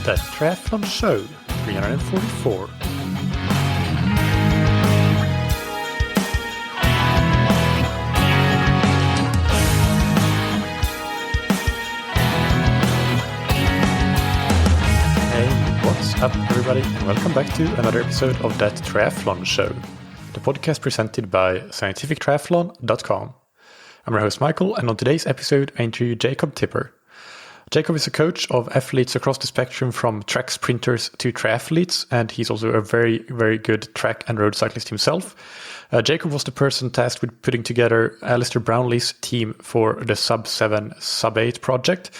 The Triathlon Show 344. Hey, what's up everybody, and welcome back to another episode of That Triathlon Show, the podcast presented by scientifictriathlon.com. I'm your host Michael, and on today's episode I interview Jacob Tipper. Jacob is a coach of athletes across the spectrum from track sprinters to triathletes, and he's also a very, very good track and road cyclist himself. Jacob was the person tasked with putting together Alistair Brownlee's team for the Sub7, Sub8 project,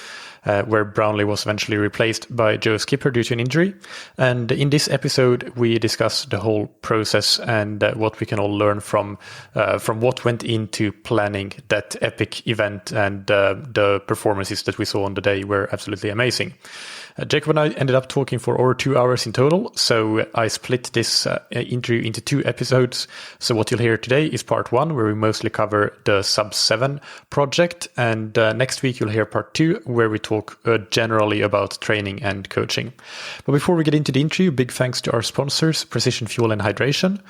where Brownlee was eventually replaced by Joe Skipper due to an injury. And in this episode, we discuss the whole process and what we can all learn from what went into planning that epic event, and the performances that we saw on the day were absolutely amazing. Jacob and I ended up talking for over 2 hours in total, so I split this interview into 2 episodes. So what you'll hear today is part 1, where we mostly cover the Sub7 project, and next week you'll hear part 2, where we talk generally about training and coaching. But before we get into the interview, big thanks to our sponsors, Precision Fuel and Hydration.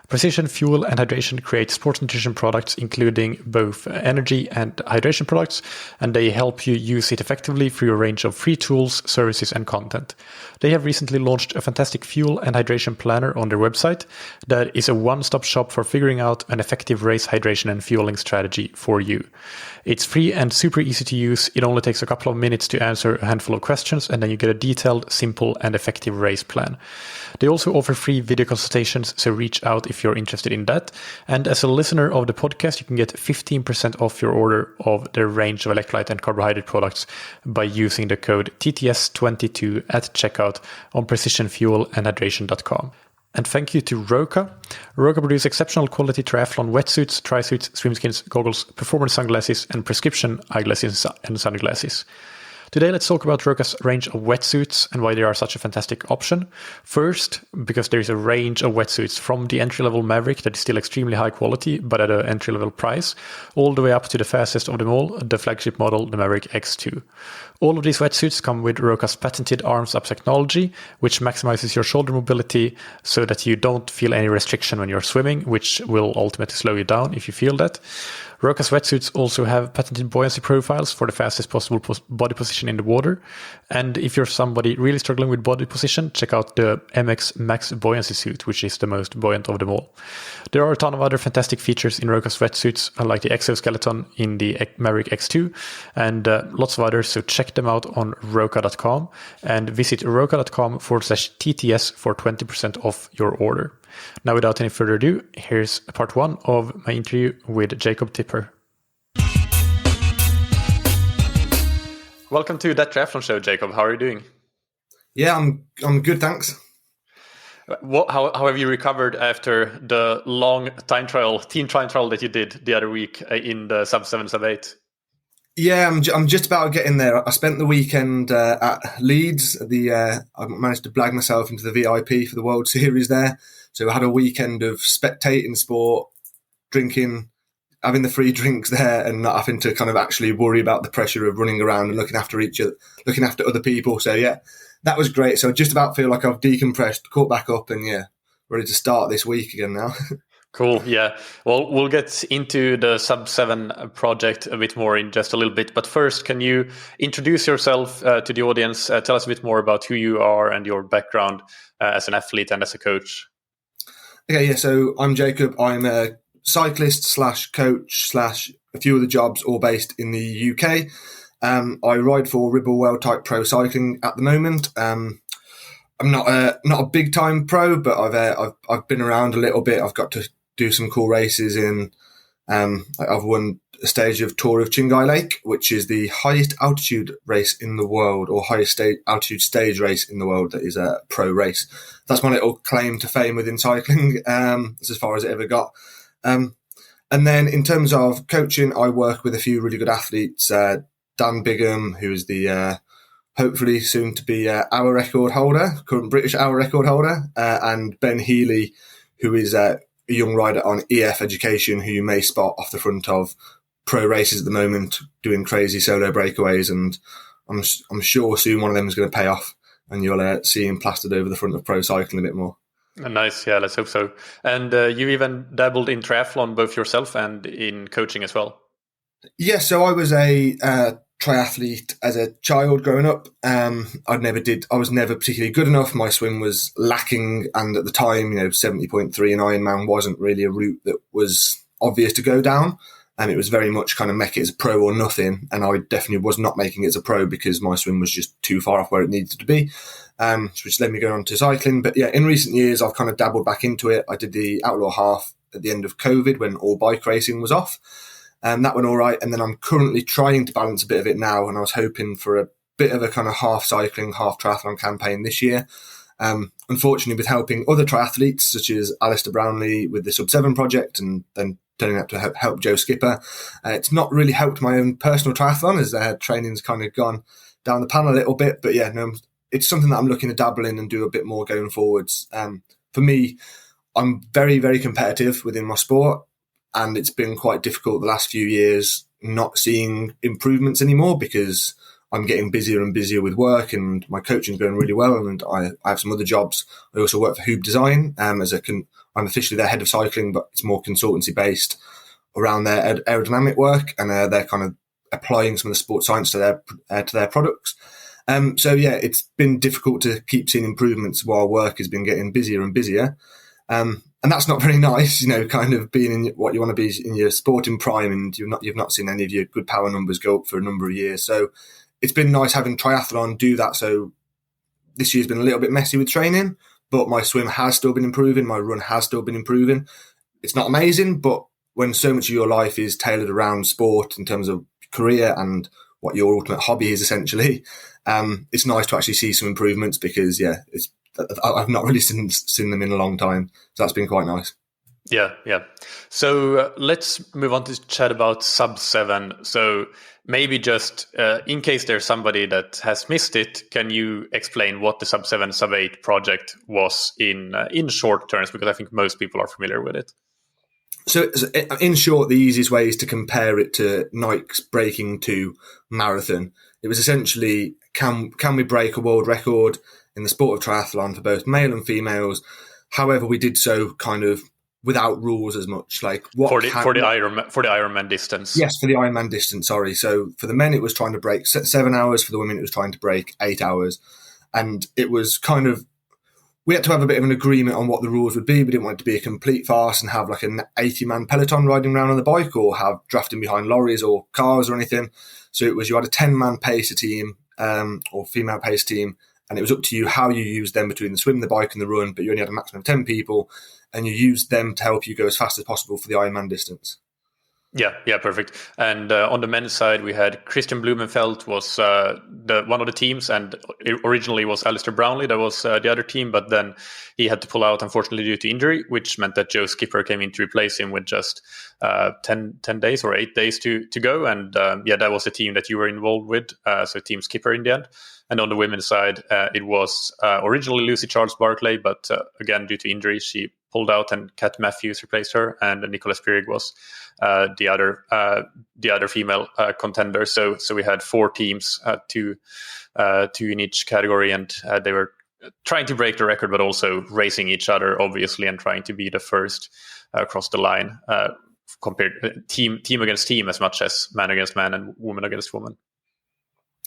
Precision Fuel and Hydration create sports nutrition products, including both energy and hydration products, and they help you use it effectively through a range of free tools, services, and content. They have recently launched a fantastic fuel and hydration planner on their website that is a one-stop shop for figuring out an effective race hydration and fueling strategy for you. It's free and super easy to use. It only takes a couple of minutes to answer a handful of questions, and then you get a detailed, simple, and effective race plan. They also offer free video consultations, so reach out if you're interested in that. And as a listener of the podcast, you can get 15% off your order of their range of electrolyte and carbohydrate products by using the code TTS22 at checkout on precisionfuelandhydration.com. And thank you to Roka. Roka produces exceptional quality triathlon wetsuits, tri-suits, swimskins, goggles, performance sunglasses, and prescription eyeglasses and sunglasses. Today, let's talk about Roka's range of wetsuits and why they are such a fantastic option. First, because there is a range of wetsuits from the entry-level Maverick that is still extremely high quality, but at an entry-level price, all the way up to the fastest of them all, the flagship model, the Maverick X2. All of these wetsuits come with Roka's patented arms-up technology, which maximizes your shoulder mobility so that you don't feel any restriction when you're swimming, which will ultimately slow you down if you feel that. Roka's wetsuits also have patented buoyancy profiles for the fastest possible body position in the water. And if you're somebody really struggling with body position, check out the MX Max Buoyancy Suit, which is the most buoyant of them all. There are a ton of other fantastic features in Roka's wetsuits, like the exoskeleton in the Maverick X2, and lots of others, so check them out on roka.com and visit roka.com/TTS for 20% off your order. Now, without any further ado, here's part 1 of my interview with Jacob Tipper. Welcome to That Triathlon Show, Jacob. How are you doing? Yeah, I'm good, thanks. How have you recovered after the long team time trial that you did the other week in the Sub7, Sub8? Yeah, I'm just about getting there. I spent the weekend at Leeds. I managed to blag myself into the VIP for the World Series there. So I had a weekend of spectating sport, drinking, having the free drinks there, and not having to kind of actually worry about the pressure of running around and looking after other people. So yeah, that was great. So I just about feel like I've decompressed, caught back up, and yeah, ready to start this week again now. Cool. Yeah. Well, we'll get into the Sub7 project a bit more in just a little bit. But first, can you introduce yourself to the audience? Tell us a bit more about who you are and your background as an athlete and as a coach. Okay. Yeah. So I'm Jacob. I'm a cyclist / coach / a few other jobs, all based in the UK. I ride for Ribble World Type Pro Cycling at the moment. I'm not a big time pro, but I've been around a little bit. I've got to do some cool races in. I've won a stage of Tour of Chingai Lake, which is the highest altitude race in the world, or highest altitude stage race in the world. That is a pro race. That's my little claim to fame within cycling. That's as far as it ever got. And then in terms of coaching, I work with a few really good athletes. Dan Bigham, who is the hopefully soon to be hour record holder, current British hour record holder, and Ben Healy, who is a young rider on EF Education, who you may spot off the front of pro races at the moment, doing crazy solo breakaways, and I'm sure soon one of them is going to pay off. and you'll see him plastered over the front of pro cycling a bit more. Nice, yeah, let's hope so. And you even dabbled in triathlon, both yourself and in coaching as well. Yeah, so I was a triathlete as a child growing up. I was never particularly good enough. My swim was lacking, and at the time, 70.3 in Ironman wasn't really a route that was obvious to go down. And it was very much kind of make it as a pro or nothing. And I definitely was not making it as a pro because my swim was just too far off where it needed to be, which led me going on to cycling. But yeah, in recent years, I've kind of dabbled back into it. I did the Outlaw Half at the end of COVID when all bike racing was off. That went all right. And then I'm currently trying to balance a bit of it now. And I was hoping for a bit of a kind of half cycling, half triathlon campaign this year. Unfortunately, with helping other triathletes, such as Alistair Brownlee with the Sub7 project, and then turning out to help Joe Skipper, it's not really helped my own personal triathlon as training's kind of gone down the pan a little bit. But yeah, no, it's something that I'm looking to dabble in and do a bit more going forwards. For me, I'm very, very competitive within my sport, and it's been quite difficult the last few years not seeing improvements anymore because I'm getting busier and busier with work, and my coaching's going really well, and I have some other jobs. I also work for Hoop Design I'm officially their head of cycling, but it's more consultancy based around their aerodynamic work, and they're kind of applying some of the sports science to their products. So yeah, it's been difficult to keep seeing improvements while work has been getting busier and busier. And that's not very nice, kind of being in what you want to be in your sporting prime, and you've not seen any of your good power numbers go up for a number of years. So it's been nice having triathlon do that. So this year's been a little bit messy with training, but my swim has still been improving. My run has still been improving. It's not amazing, but when so much of your life is tailored around sport in terms of career and what your ultimate hobby is essentially, it's nice to actually see some improvements because, yeah, I've not really seen them in a long time. So that's been quite nice. Yeah. So let's move on to chat about Sub7. So maybe just in case there's somebody that has missed it, can you explain what the Sub7, Sub8 project was in short terms? Because I think most people are familiar with it. So in short, the easiest way is to compare it to Nike's Breaking 2 marathon. It was essentially, can we break a world record in the sport of triathlon for both male and females? However, we did so kind of without rules as much. Like for the Ironman distance. Yes, for the Ironman distance. Sorry. So for the men, it was trying to break 7 hours. For the women, it was trying to break 8 hours, and it was kind of, we had to have a bit of an agreement on what the rules would be. We didn't want it to be a complete farce and have like an 80-man peloton riding around on the bike or have drafting behind lorries or cars or anything. So it was, you had a 10-man pacer team or female pace team, and it was up to you how you used them between the swim, the bike and the run, but you only had a maximum of 10 people, and you used them to help you go as fast as possible for the Ironman distance. Yeah, perfect. And on the men's side, we had Christian Blumenfeld was one of the teams, and it originally was Alistair Brownlee that was the other team, but then he had to pull out, unfortunately, due to injury, which meant that Joe Skipper came in to replace him with just 10 days or 8 days to go. And that was the team that you were involved with, so Team Skipper in the end. And on the women's side, it was originally Lucy Charles-Barclay, but again, due to injury, she pulled out, and Kat Matthews replaced her, and Nicola Spirig was the other female contender. So we had 4 teams, two in each category, and they were trying to break the record, but also racing each other, obviously, and trying to be the first across the line, compared team against team as much as man against man and woman against woman.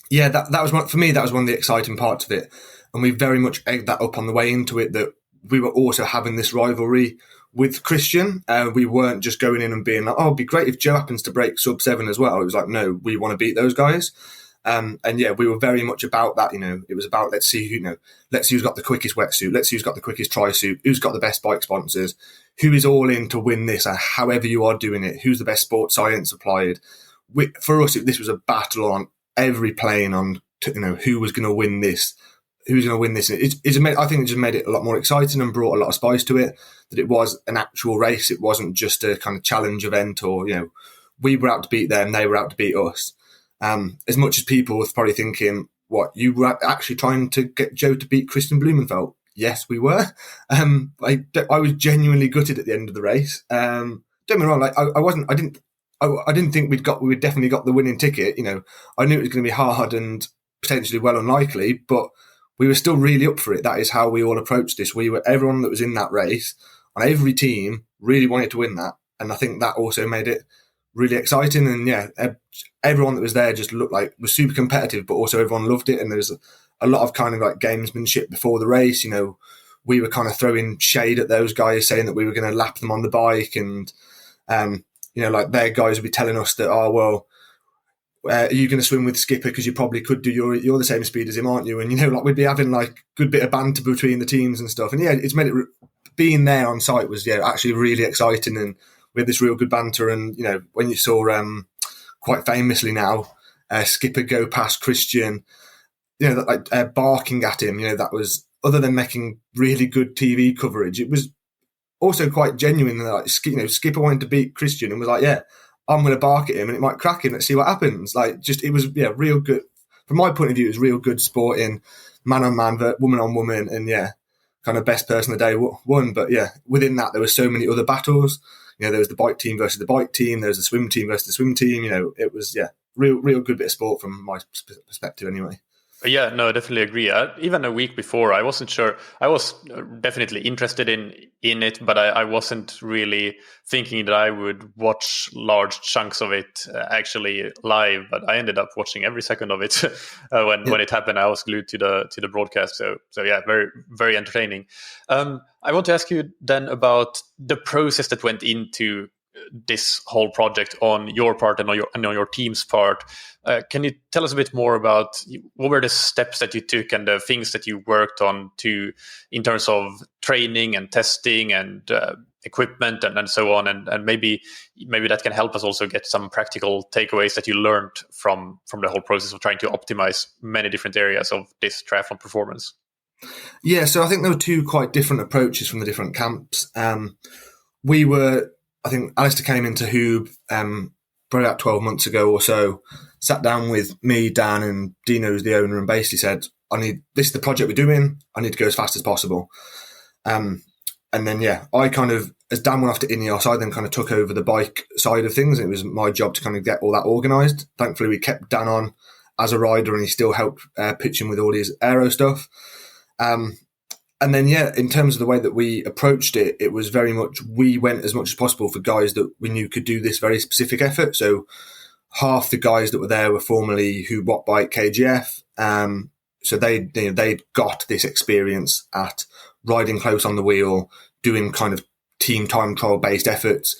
Yeah, that was one for me. That was one of the exciting parts of it, and we very much egged that up on the way into it, that we were also having this rivalry with Christian. We weren't just going in and being like, "Oh, it'd be great if Joe happens to break Sub7 as well." It was like, no, we want to beat those guys. And yeah, we were very much about that. It was about, let's see who's got the quickest wetsuit, let's see who's got the quickest tri-suit, who's got the best bike sponsors, who is all in to win this, and however you are doing it, who's the best sports science applied. For us, this was a battle on every plane on who was going to win this. Who's going to win this? I think it just made it a lot more exciting and brought a lot of spice to it, that it was an actual race. It wasn't just a kind of challenge event, or, we were out to beat them, they were out to beat us. As much as people were probably thinking, what, you were actually trying to get Joe to beat Christian Blumenfeld? Yes, we were. I was genuinely gutted at the end of the race. Don't get me wrong, I didn't think we'd definitely got the winning ticket. I knew it was going to be hard and potentially well unlikely, but we were still really up for it. That is how we all approached this. Everyone that was in that race on every team really wanted to win that. And I think that also made it really exciting. And yeah, everyone that was there just looked like was super competitive, but also everyone loved it. And there's a lot of kind of like gamesmanship before the race. You know, we were kind of throwing shade at those guys, saying that we were going to lap them on the bike. And, you know, like their guys would be telling us that, oh, well, are you going to swim with Skipper? Because you probably could do, you're the same speed as him, aren't you? And, you know, like we'd be having like good bit of banter between the teams and stuff. And yeah, it's made it, being there on site was, yeah, actually really exciting. And we had this real good banter. And, you know, when you saw quite famously now, Skipper go past Christian, you know, like barking at him, you know, that was, other than making really good TV coverage, it was also quite genuine. Like, you know, Skipper wanted to beat Christian and was like, yeah, I'm going to bark at him and it might crack him. Let's see what happens. Like, just, it was, yeah, real good. From my point of view, it was real good sporting, man on man, woman on woman. And yeah, kind of best person of the day won. But yeah, within that, there were so many other battles. You know, there was the bike team versus the bike team. There was the swim team versus the swim team. You know, it was, yeah, real good bit of sport from my perspective anyway. Yeah, no, I definitely agree. Even a week before, I wasn't sure. I was definitely interested in it, but I wasn't really thinking that I would watch large chunks of it actually live. But I ended up watching every second of it when it happened. I was glued to the broadcast. So yeah, very very entertaining. I want to ask you then about the process that went into this whole project on your part and on your team's part. Can you tell us a bit more about what were the steps that you took and the things that you worked on in terms of training and testing and equipment and so on, and maybe that can help us also get some practical takeaways that you learned from the whole process of trying to optimize many different areas of this triathlon performance. Yeah, so I think there were two quite different approaches from the different camps. I think Alistair came into Hoob probably about 12 months ago or so, sat down with me, Dan, and Dino, who's the owner, and basically said, this is the project we're doing. I need to go as fast as possible. And then, yeah, I kind of, as Dan went off to Ineos, I then kind of took over the bike side of things. And it was my job to kind of get all that organised. Thankfully, we kept Dan on as a rider and he still helped pitch in with all his aero stuff. And then, yeah, in terms of the way that we approached it, it was very much, we went as much as possible for guys that we knew could do this very specific effort. So half the guys that were there were formerly Who What Bike KGF. So they got this experience at riding close on the wheel, doing kind of team time trial based efforts.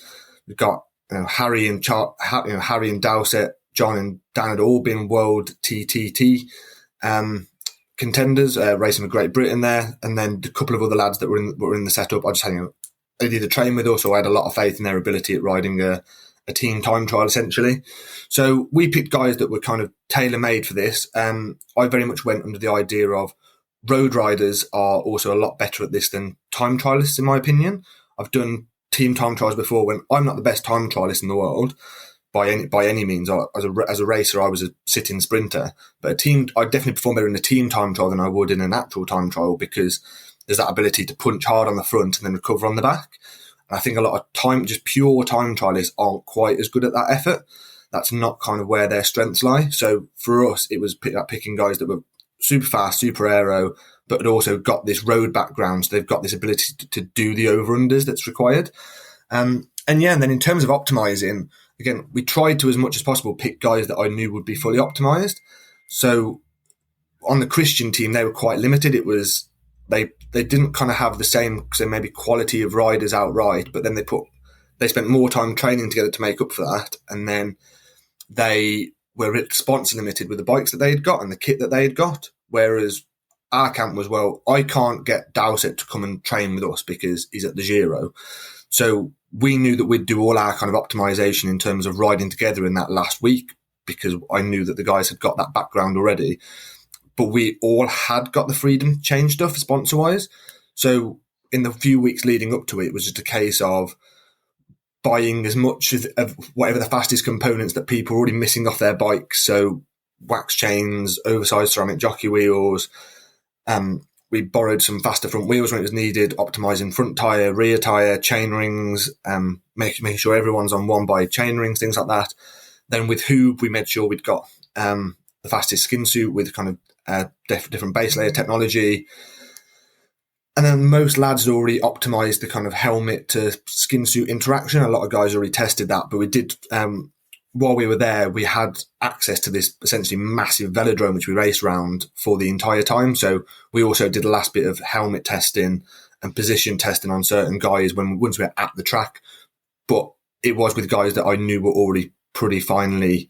We've got Harry and Dowsett, John and Dan had all been world TTT contenders, racing with Great Britain there, and then a couple of other lads that were in the setup. I just had they either train with us or I had a lot of faith in their ability at riding a team time trial essentially. So we picked guys that were kind of tailor made for this. I very much went under the idea of road riders are also a lot better at this than time trialists, in my opinion. I've done team time trials before when I'm not the best time trialist in the world by any means. As a racer, I was a sitting sprinter, but I definitely perform better in a team time trial than I would in an actual time trial because there's that ability to punch hard on the front and then recover on the back. And I think a lot of just pure time trialists aren't quite as good at that effort. That's not kind of where their strengths lie. So for us, it was picking guys that were super fast, super aero, but had also got this road background. So they've got this ability to do the over-unders that's required. And then in terms of optimizing, again, we tried to, as much as possible, pick guys that I knew would be fully optimized. So on the Christian team, they were quite limited. It was, they didn't kind of have the same, so maybe quality of riders outright, but then they spent more time training together to make up for that. And then they were sponsor limited with the bikes that they had got and the kit that they had got. Whereas our camp was, well, I can't get Dowsett to come and train with us because he's at the Giro. So we knew that we'd do all our kind of optimization in terms of riding together in that last week because I knew that the guys had got that background already. But we all had got the freedom to change stuff sponsor-wise. So in the few weeks leading up to it, it was just a case of buying as much of whatever the fastest components that people were already missing off their bikes. So wax chains, oversized ceramic jockey wheels. We borrowed some faster front wheels when it was needed, optimizing front tyre, rear tyre, chain rings, making sure everyone's on one by chain rings, things like that. Then with Hoob, we made sure we'd got the fastest skin suit with kind of different base layer technology. And then most lads had already optimized the kind of helmet to skin suit interaction. A lot of guys already tested that, but we did, while we were there, we had access to this essentially massive velodrome, which we raced around for the entire time. So we also did a last bit of helmet testing and position testing on certain guys once we were at the track. But it was with guys that I knew were already pretty finely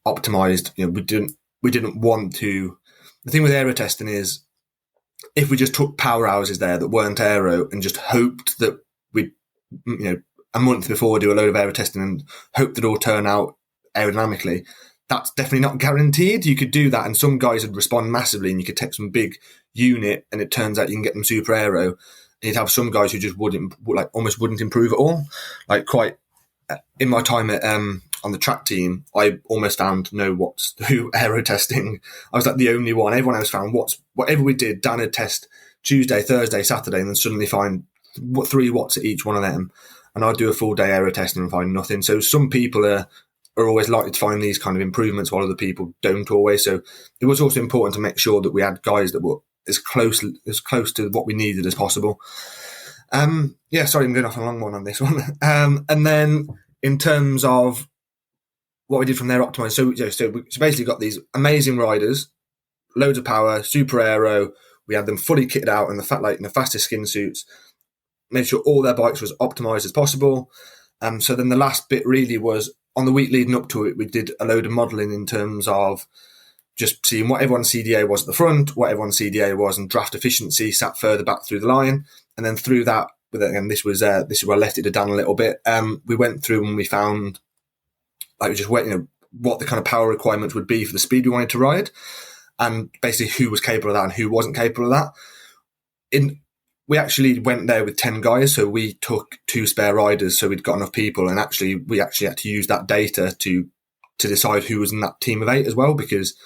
optimized. We didn't want to. The thing with aero testing is, if we just took power houses there that weren't aero and just hoped that we'd, a month before do a load of aero testing and hope that it all turn out aerodynamically, that's definitely not guaranteed. You could do that and some guys would respond massively and you could take some big unit and it turns out you can get them super aero. And you'd have some guys who just almost wouldn't improve at all. In my time at, on the track team, I almost found no watts through aero testing. I was the only one. Everyone else found watts. Whatever we did, Dan would test Tuesday, Thursday, Saturday, and then suddenly find 3 watts at each one of them. And I'd do a full day aero testing and find nothing. So some people are always likely to find these kind of improvements while other people don't always. So it was also important to make sure that we had guys that were as close to what we needed as possible. Sorry, I'm going off on a long one on this one. And then in terms of what we did from there, optimized. So we basically got these amazing riders, loads of power, super aero. We had them fully kitted out in the fastest skin suits. Made sure all their bikes was optimized as possible. So then the last bit really was on the week leading up to it. We did a load of modelling in terms of just seeing what everyone's CDA was at the front, what everyone's CDA was, and draft efficiency sat further back through the line. And then through that, this is where I left it to Dan a little bit. We went through and we found what the kind of power requirements would be for the speed we wanted to ride, and basically who was capable of that and who wasn't capable of that. We actually went there with 10 guys, so we took 2 spare riders, so we'd got enough people, and we actually had to use that data to decide who was in that team of 8 as well, because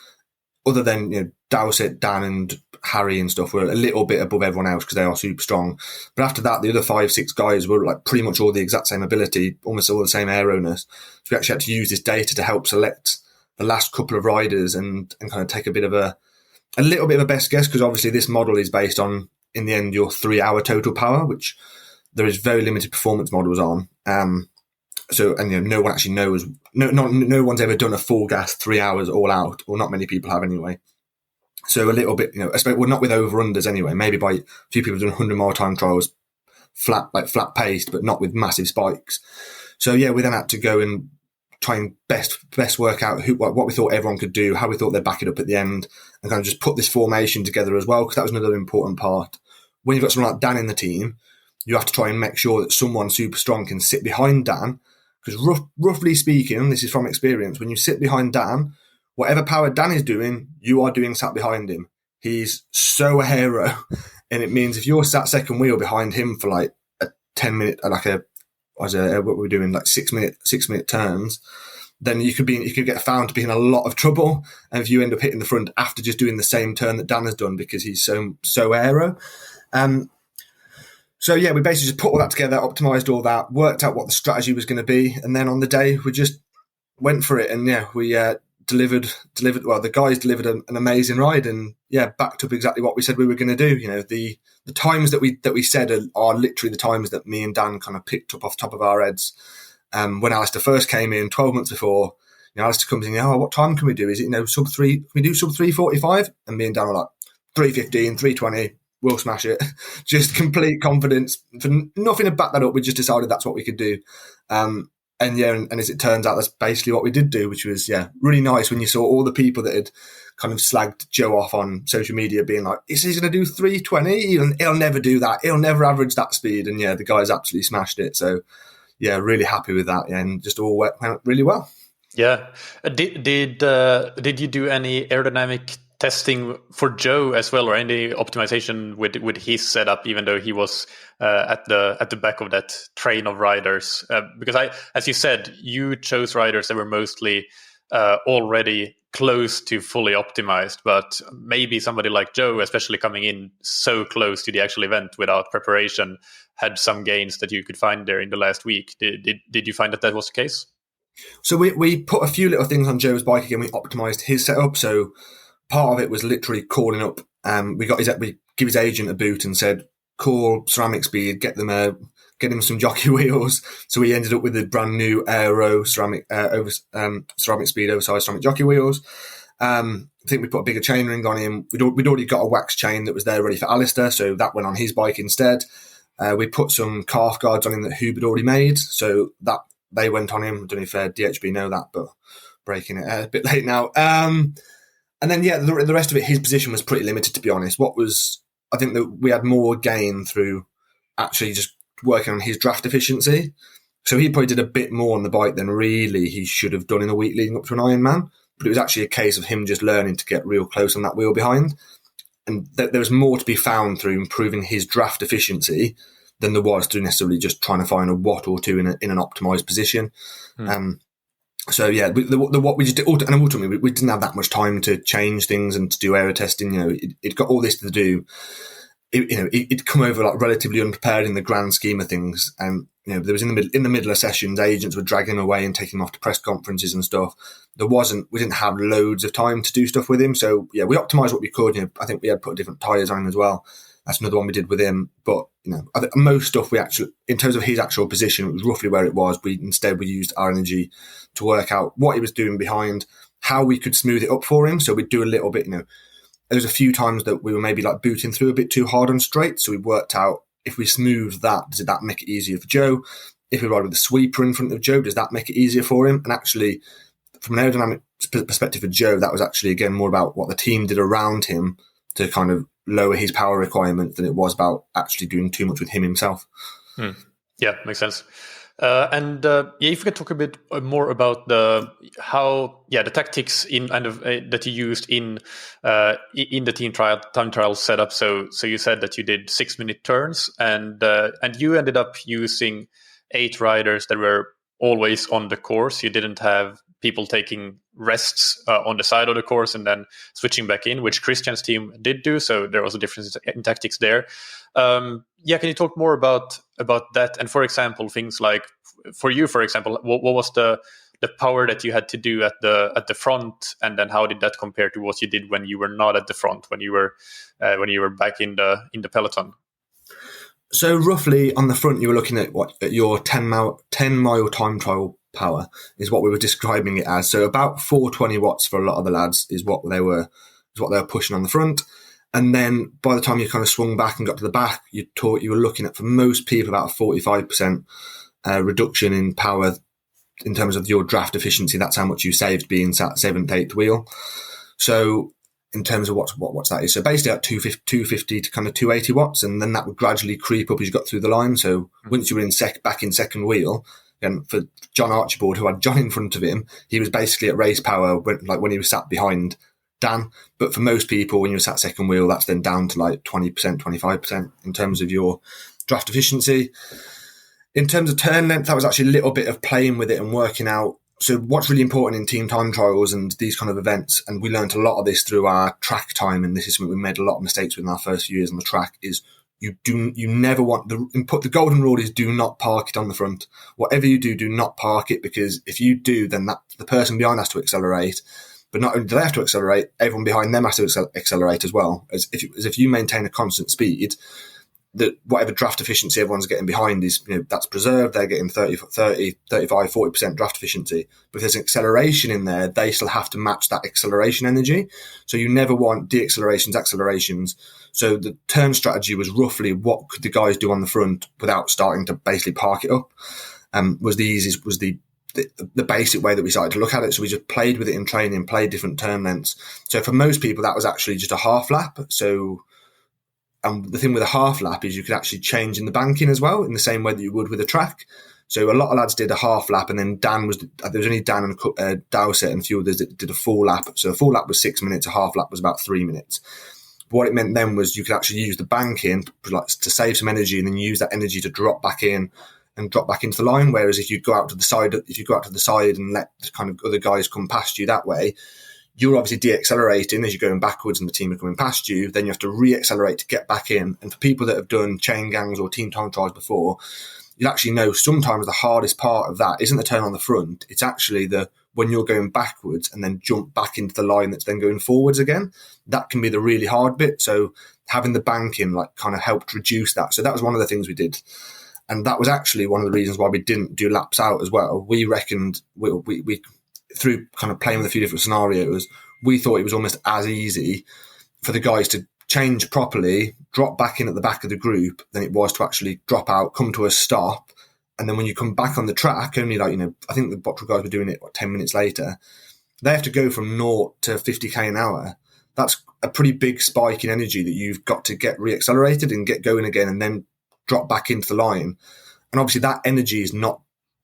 other than Dowsett, Dan and Harry and stuff were a little bit above everyone else because they are super strong. But after that, the other 5-6 guys were pretty much all the exact same ability, almost all the same aeroness. So we actually had to use this data to help select the last couple of riders and kind of take a little bit of a best guess, because obviously this model is based on, in the end, your 3-hour total power, which there is very limited performance models on. No one actually knows. No one's ever done a full gas 3 hours all out, or not many people have anyway. So a little bit, not with over-unders anyway. Maybe by a few people have done 100-mile time trials, flat paced, but not with massive spikes. So yeah, we then had to go and try and best work out what we thought everyone could do, how we thought they'd back it up at the end, and kind of just put this formation together as well, because that was another important part. When you've got someone like Dan in the team, you have to try and make sure that someone super strong can sit behind Dan, because roughly speaking, this is from experience, when you sit behind Dan, whatever power Dan is doing, you are doing sat behind him. He's so aero, and it means if you're sat second wheel behind him for a 10-minute, what we're doing, 6 minute turns, then you could get found to be in a lot of trouble. And if you end up hitting the front after just doing the same turn that Dan has done because he's so aero. So yeah, we basically just put all that together, optimized all that, worked out what the strategy was going to be, and then on the day we just went for it. And yeah, we delivered. Well, the guys delivered an amazing ride, and yeah, backed up exactly what we said we were going to do. The times that we said are literally the times that me and Dan kind of picked up off the top of our heads. When Alistair first came in 12 months before, Alistair comes in, what time can we do? Is it sub 3? Can we do sub 3:45? And me and Dan were like 3:15, 3:20. We'll smash it. Just complete confidence. For nothing to back that up, we just decided that's what we could do. And as it turns out, that's basically what we did do, which was, really nice when you saw all the people that had kind of slagged Joe off on social media being like, is he going to do 3:20? He'll never do that. He'll never average that speed. And the guys absolutely smashed it. So, really happy with that. And just all went really well. Yeah. Did you do any aerodynamic testing for Joe as well, or any optimization with his setup, even though he was at the back of that train of riders? Because as you said, you chose riders that were mostly already close to fully optimized, but maybe somebody like Joe, especially coming in so close to the actual event without preparation, had some gains that you could find there in the last week. Did you find that was the case? So we put a few little things on Joe's bike again. We optimized his setup. So part of it was literally calling up. We give his agent a boot and said, call Ceramic Speed, get him some jockey wheels. So we ended up with a brand new Aero Ceramic Speed oversized ceramic jockey wheels. I think we put a bigger chain ring on him. We'd already got a wax chain that was there ready for Alistair, so that went on his bike instead. We put some calf guards on him that Hube had already made, so that they went on him. I don't know if DHB know that, but breaking it a bit late now. And then, the rest of it, his position was pretty limited, to be honest. I think that we had more gain through actually just working on his draft efficiency. So he probably did a bit more on the bike than really he should have done in a week leading up to an Ironman. But it was actually a case of him just learning to get real close on that wheel behind. And there was more to be found through improving his draft efficiency than there was through necessarily just trying to find a watt or two in an optimized position. What we just did, and ultimately we didn't have that much time to change things and to do aero testing. It got all this to do. It'd come over like relatively unprepared in the grand scheme of things, and there was in the middle of sessions, agents were dragging him away and taking him off to press conferences and stuff. We didn't have loads of time to do stuff with him, so we optimised what we could. I think we had put different tyres on him as well. That's another one we did with him. But I think most stuff we actually, in terms of his actual position, it was roughly where it was. We used our energy to work out what he was doing behind, how we could smooth it up for him. So we'd do a little bit. There was a few times that we were maybe like booting through a bit too hard on straight. So we worked out, if we smooth that, does that make it easier for Joe? If we ride with the sweeper in front of Joe, does that make it easier for him? And actually, from an aerodynamic perspective for Joe, that was actually, again, more about what the team did around him to kind of lower his power requirement than it was about actually doing too much with him himself. Yeah, makes sense. If you could talk a bit more about the tactics that you used in the time trial setup. So you said that you did 6-minute turns, and you ended up using 8 riders that were always on the course. You didn't have people taking rests on the side of the course and then switching back in, which Christian's team did do. So there was a difference in tactics there. Can you talk more about that? And for example, things like for example, what was the power that you had to do at the front, and then how did that compare to what you did when you were not at the front, when you were back in the peloton? So roughly on the front, you were looking at your 10 mile time trial power is what we were describing it as. So about 420 watts for a lot of the lads is what they were pushing on the front. And then by the time you kind of swung back and got to the back, you were looking at, for most people, about a 45% reduction in power in terms of your draft efficiency. That's how much you saved being sat 7th, 8th wheel. So in terms of what's that is, so basically at 250 to kind of 280 watts, and then that would gradually creep up as you got through the line. So once you were back in second wheel, and for John Archibald, who had John in front of him, he was basically at race power when he was sat behind Dan. But for most people, when you're sat second wheel, that's then down to like 20%, 25% in terms of your draft efficiency. In terms of turn length, that was actually a little bit of playing with it and working out. So what's really important in team time trials and these kind of events, and we learned a lot of this through our track time, and this is something we made a lot of mistakes with in our first few years on the track, is you never want the golden rule is do not park it on the front. Whatever you do not park it, because if you do, then the person behind has to accelerate. But not only do they have to accelerate, everyone behind them has to accelerate as well. As if you maintain a constant speed, that whatever draft efficiency everyone's getting behind is, that's preserved. They're getting 30, 35, 40% draft efficiency. But if there's an acceleration in there, they still have to match that acceleration energy. So you never want deaccelerations, accelerations. So the turn strategy was roughly what could the guys do on the front without starting to basically park it up. Was the basic way that we started to look at it. So we just played with it in training, played different turn lengths. So for most people, that was actually just a half lap. So, and the thing with a half lap is you could actually change in the banking as well, in the same way that you would with a track. So a lot of lads did a half lap, and then there was only Dan and Dowsett and a few others that did a full lap. So a full lap was 6 minutes, a half lap was about 3 minutes. But what it meant then was you could actually use the banking to save some energy, and then use that energy to drop back in and drop back into the line. Whereas if you go out to the side and let the kind of other guys come past you that way, you're obviously de-accelerating as you're going backwards and the team are coming past you. Then you have to re-accelerate to get back in. And for people that have done chain gangs or team time trials before, you actually know sometimes the hardest part of that isn't the turn on the front. It's actually when you're going backwards and then jump back into the line that's then going forwards again. That can be the really hard bit. So having the banking like kind of helped reduce that. So that was one of the things we did. And that was actually one of the reasons why we didn't do laps out as well. We reckoned we through kind of playing with a few different scenarios, we thought it was almost as easy for the guys to change properly, drop back in at the back of the group than it was to actually drop out, come to a stop. And then when you come back on the track, only like, I think the Bottrell guys were doing it 10 minutes later. They have to go from 0 to 50k an hour. That's a pretty big spike in energy that you've got to get reaccelerated and get going again and then drop back into the line. And obviously that energy is not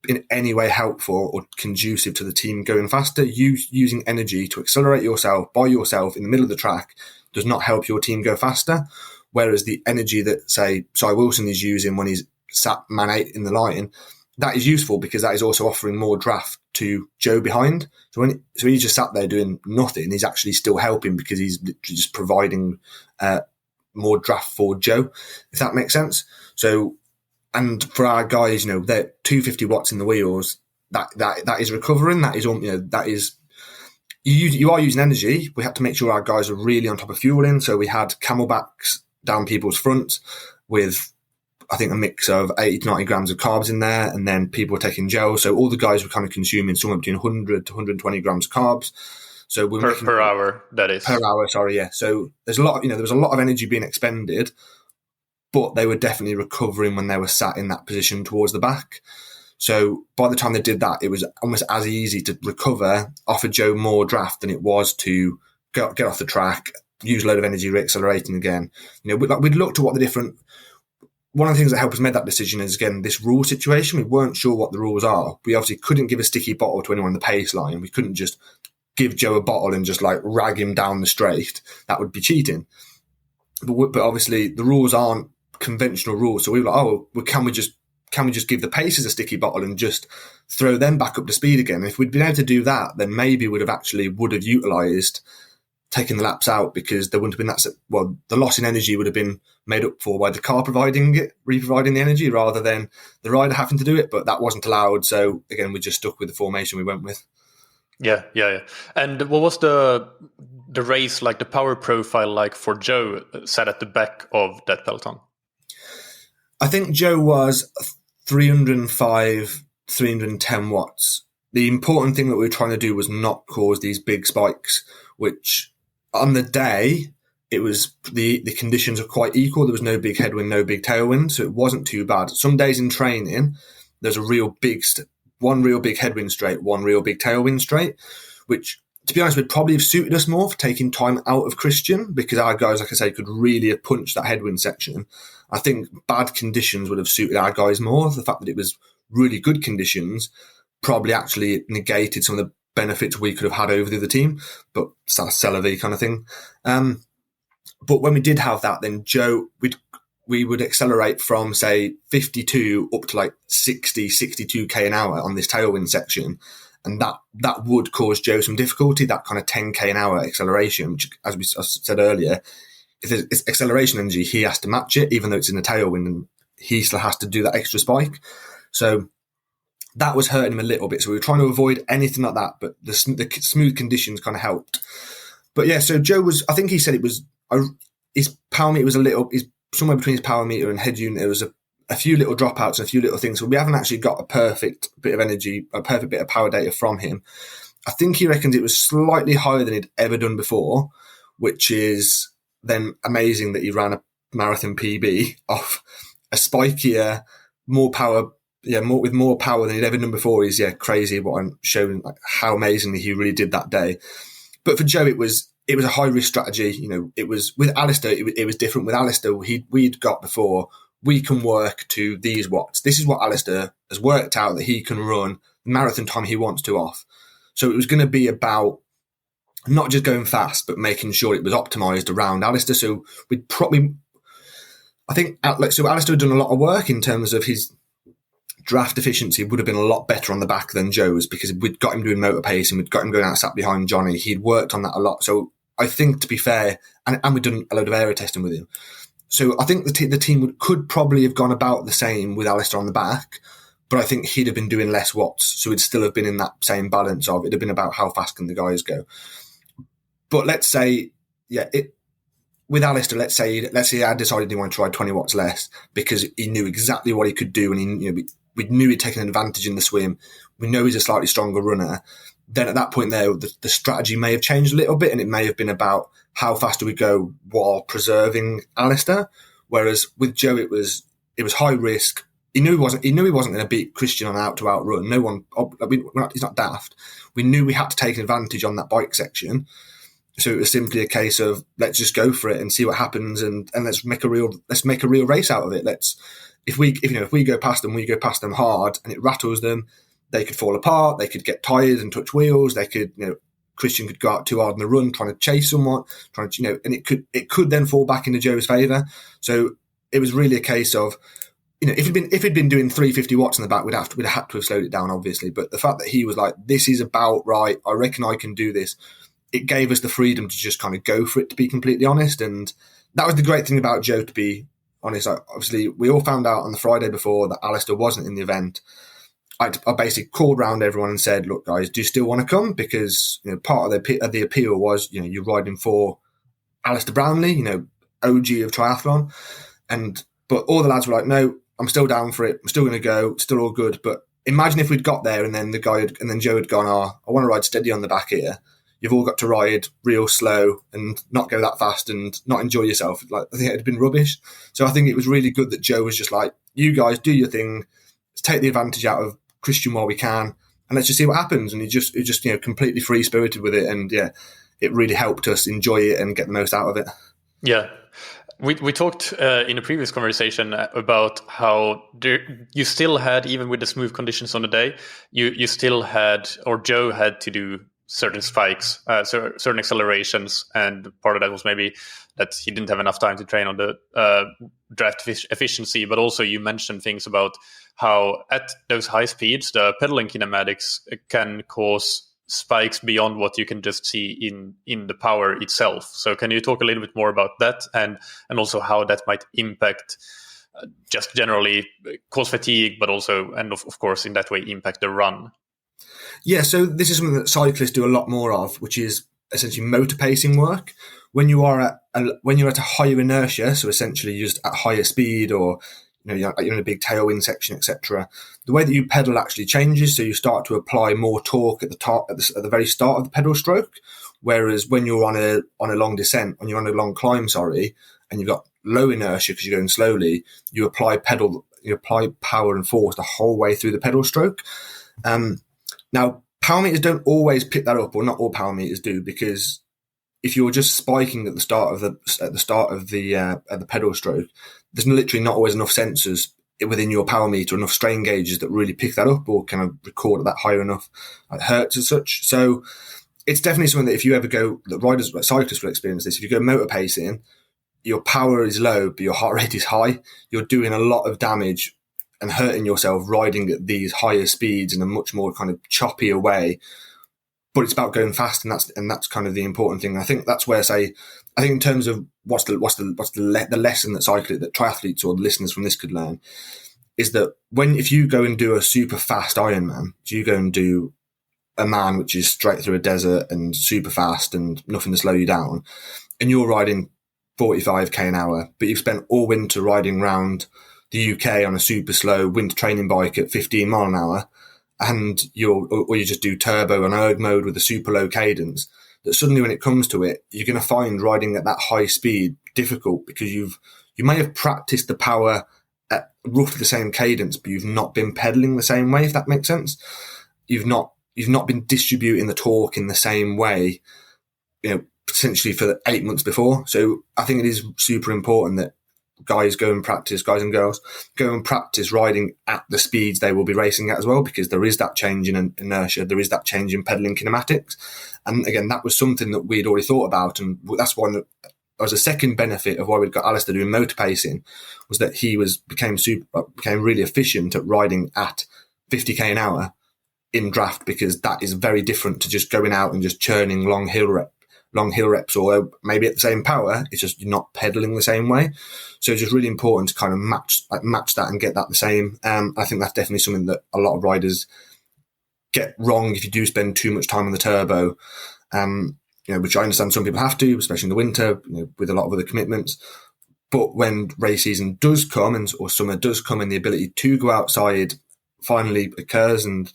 in any way helpful or conducive to the team going faster. Using energy to accelerate yourself by yourself in the middle of the track does not help your team go faster. Whereas the energy that, say, Cy Wilson is using when he's sat man 8 in the line, that is useful because that is also offering more draft to Joe behind. So he's just sat there doing nothing, he's actually still helping because he's just providing more draft for Joe, if that makes sense. So, and for our guys, they're 250 watts in the wheels. That is recovering. That is, that is. You are using energy. We had to make sure our guys are really on top of fueling. So we had camelbacks down people's fronts with, I think, a mix of 80 to 90 grams of carbs in there, and then people were taking gel. So all the guys were kind of consuming somewhere between 100 to 120 grams of carbs. So we're per hour, that is. Per hour, sorry, yeah. So there's a lot, there was a lot of energy being expended, but they were definitely recovering when they were sat in that position towards the back. So by the time they did that, it was almost as easy to recover, offer Joe more draft than it was to get off the track, use a load of energy, reaccelerating again. We'd looked at what the different. One of the things that helped us make that decision is, again, this rule situation. We weren't sure what the rules are. We obviously couldn't give a sticky bottle to anyone on the paceline. We couldn't just give Joe a bottle and just like rag him down the straight. That would be cheating. But obviously the rules aren't conventional rules. So we were like, well, can we just give the pacers a sticky bottle and just throw them back up to speed again? If we'd been able to do that, then maybe would have utilised taking the laps out, because there wouldn't have been the loss in energy would have been made up for by the car providing the energy rather than the rider having to do it. But that wasn't allowed. So again, we just stuck with the formation we went with. Yeah. And what was the race like, the power profile like for Joe sat at the back of that peloton? I think Joe was 305, 310 watts. The important thing that we were trying to do was not cause these big spikes, which on the day, it was the conditions are quite equal. There was no big headwind, no big tailwind, so it wasn't too bad. Some days in training, there's one real big headwind straight, one real big tailwind straight, which, to be honest, would probably have suited us more for taking time out of Christian, because our guys, like I say, could really have punched that headwind section. I think bad conditions would have suited our guys more. The fact that it was really good conditions probably actually negated some of the benefits we could have had over the other team, but Celavi kind of thing. But when we did have that, then Joe, we would accelerate from, say, 52 up to like 60, 62k an hour on this tailwind section. And that would cause Joe some difficulty, that kind of 10k an hour acceleration, which, as I said earlier, if there's acceleration energy, he has to match it, even though it's in the tailwind, and he still has to do that extra spike. So that was hurting him a little bit. So we were trying to avoid anything like that, but the smooth conditions kind of helped. But yeah, so Joe was, I think he said it was, his power meter was somewhere between his power meter and head unit. There was a few little dropouts and a few little things. So we haven't actually got a perfect bit of energy, a perfect bit of power data from him. I think he reckons it was slightly higher than he'd ever done before, which is then amazing that he ran a marathon PB off a spikier, more power, with more power than he'd ever done before. Is crazy what I'm showing, like how amazingly he really did that day. But for Joe, it was a high risk strategy. It was with Alistair. It was different. With Alistair, we'd got before. We can work to these watts. This is what Alistair has worked out that he can run the marathon time he wants to off. So it was going to be about not just going fast, but making sure it was optimized around Alistair. So we'd probably, Alistair had done a lot of work in terms of his draft efficiency. Would have been a lot better on the back than Joe's, because we'd got him doing motor pace and we'd got him going out sat behind Johnny. He'd worked on that a lot. So I think, to be fair, and we'd done a load of aero testing with him. So I think the team could probably have gone about the same with Alistair on the back, but I think he'd have been doing less watts, so he'd still have been in that same balance of it'd have been about how fast can the guys go. But let's say, with Alistair, let's say I decided he wanted to ride 20 watts less because he knew exactly what he could do, and we knew he'd taken an advantage in the swim. We know he's a slightly stronger runner. Then at that point there, the strategy may have changed a little bit, and it may have been about how fast do we go while preserving Alistair. Whereas with Joe, it was high risk. He knew he wasn't going to beat Christian on an out-to-out run. No one, he's not daft. We knew we had to take an advantage on that bike section. So it was simply a case of let's just go for it and see what happens, and let's make a real race out of it. If we go past them, we go past them hard, and it rattles them. They could fall apart. They could get tired and touch wheels. They could, Christian could go out too hard in the run, trying to chase someone, and it could then fall back into Joe's favour. So it was really a case of, if he'd been doing 350 watts in the back, we'd have to have slowed it down, obviously. But the fact that he was like, this is about right, I reckon I can do this, it gave us the freedom to just kind of go for it, to be completely honest. And that was the great thing about Joe, to be honest. Obviously, we all found out on the Friday before that Alistair wasn't in the event. I basically called round everyone and said, look, guys, do you still want to come? Because part of the appeal was, you're riding for Alistair Brownlee, OG of triathlon. But all the lads were like, no, I'm still down for it. I'm still going to go. It's still all good. But imagine if we'd got there and then Joe had gone, I want to ride steady on the back here. You've all got to ride real slow and not go that fast and not enjoy yourself. I think it'd been rubbish. So I think it was really good that Joe was just like, you guys do your thing. Let's take the advantage out of Christian while we can, and let's just see what happens. And he just completely free spirited with it, and it really helped us enjoy it and get the most out of it. Yeah, we talked in a previous conversation about how you still had, even with the smooth conditions on the day, you still had, or Joe had to do certain spikes, certain accelerations, and part of that was maybe that he didn't have enough time to train on the draft efficiency, but also you mentioned things about how at those high speeds, the pedaling kinematics can cause spikes beyond what you can just see in the power itself. So can you talk a little bit more about that, and also how that might impact just generally cause fatigue, but also, and of course, in that way, impact the run? Yeah, so this is something that cyclists do a lot more of, which is essentially motor pacing work. When you're at a higher inertia, so essentially just at higher speed, or you're in a big tailwind section, etc., the way that you pedal actually changes. So you start to apply more torque at the very start of the pedal stroke. Whereas when you're on a long descent, when you're on a long climb, and you've got low inertia because you're going slowly, you apply power and force the whole way through the pedal stroke. Now, power meters don't always pick that up, or not all power meters do, because if you're just spiking at the start of the pedal stroke, there's literally not always enough sensors within your power meter, enough strain gauges that really pick that up or kind of record at that higher enough hertz as such. So it's definitely something that if you ever go, that riders, like cyclists will experience this. If you go motor pacing, your power is low, but your heart rate is high. You're doing a lot of damage and hurting yourself riding at these higher speeds in a much more kind of choppier way. But it's about going fast, and that's kind of the important thing. I think that's where I think in terms of what's the lesson that triathletes or the listeners from this could learn is that if you go and do a super fast Ironman, you go and do a man which is straight through a desert and super fast and nothing to slow you down, and you're riding 45k an hour, but you've spent all winter riding around the UK on a super slow winter training bike at 15 mile an hour, and you just do turbo and erg mode with a super low cadence, that suddenly when it comes to it, you're going to find riding at that high speed difficult, because you may have practiced the power at roughly the same cadence, but you've not been pedaling the same way, if that makes sense. You've not been distributing the torque in the same way, potentially for 8 months before. So I think it is super important that guys and girls go and practice riding at the speeds they will be racing at as well, because there is that change in inertia, there is that change in pedaling kinematics. And again, that was something that we'd already thought about, and that's one that was a second benefit of why we'd got Alistair doing motor pacing, was that he became really efficient at riding at 50k an hour in draft, because that is very different to just going out and just churning long hill long hill reps, or maybe at the same power, it's just you're not pedaling the same way. So it's just really important to kind of match that and get that the same. I think that's definitely something that a lot of riders get wrong if you do spend too much time on the turbo, which I understand some people have to, especially in the winter, with a lot of other commitments. But when race season does come or summer does come and the ability to go outside finally occurs, and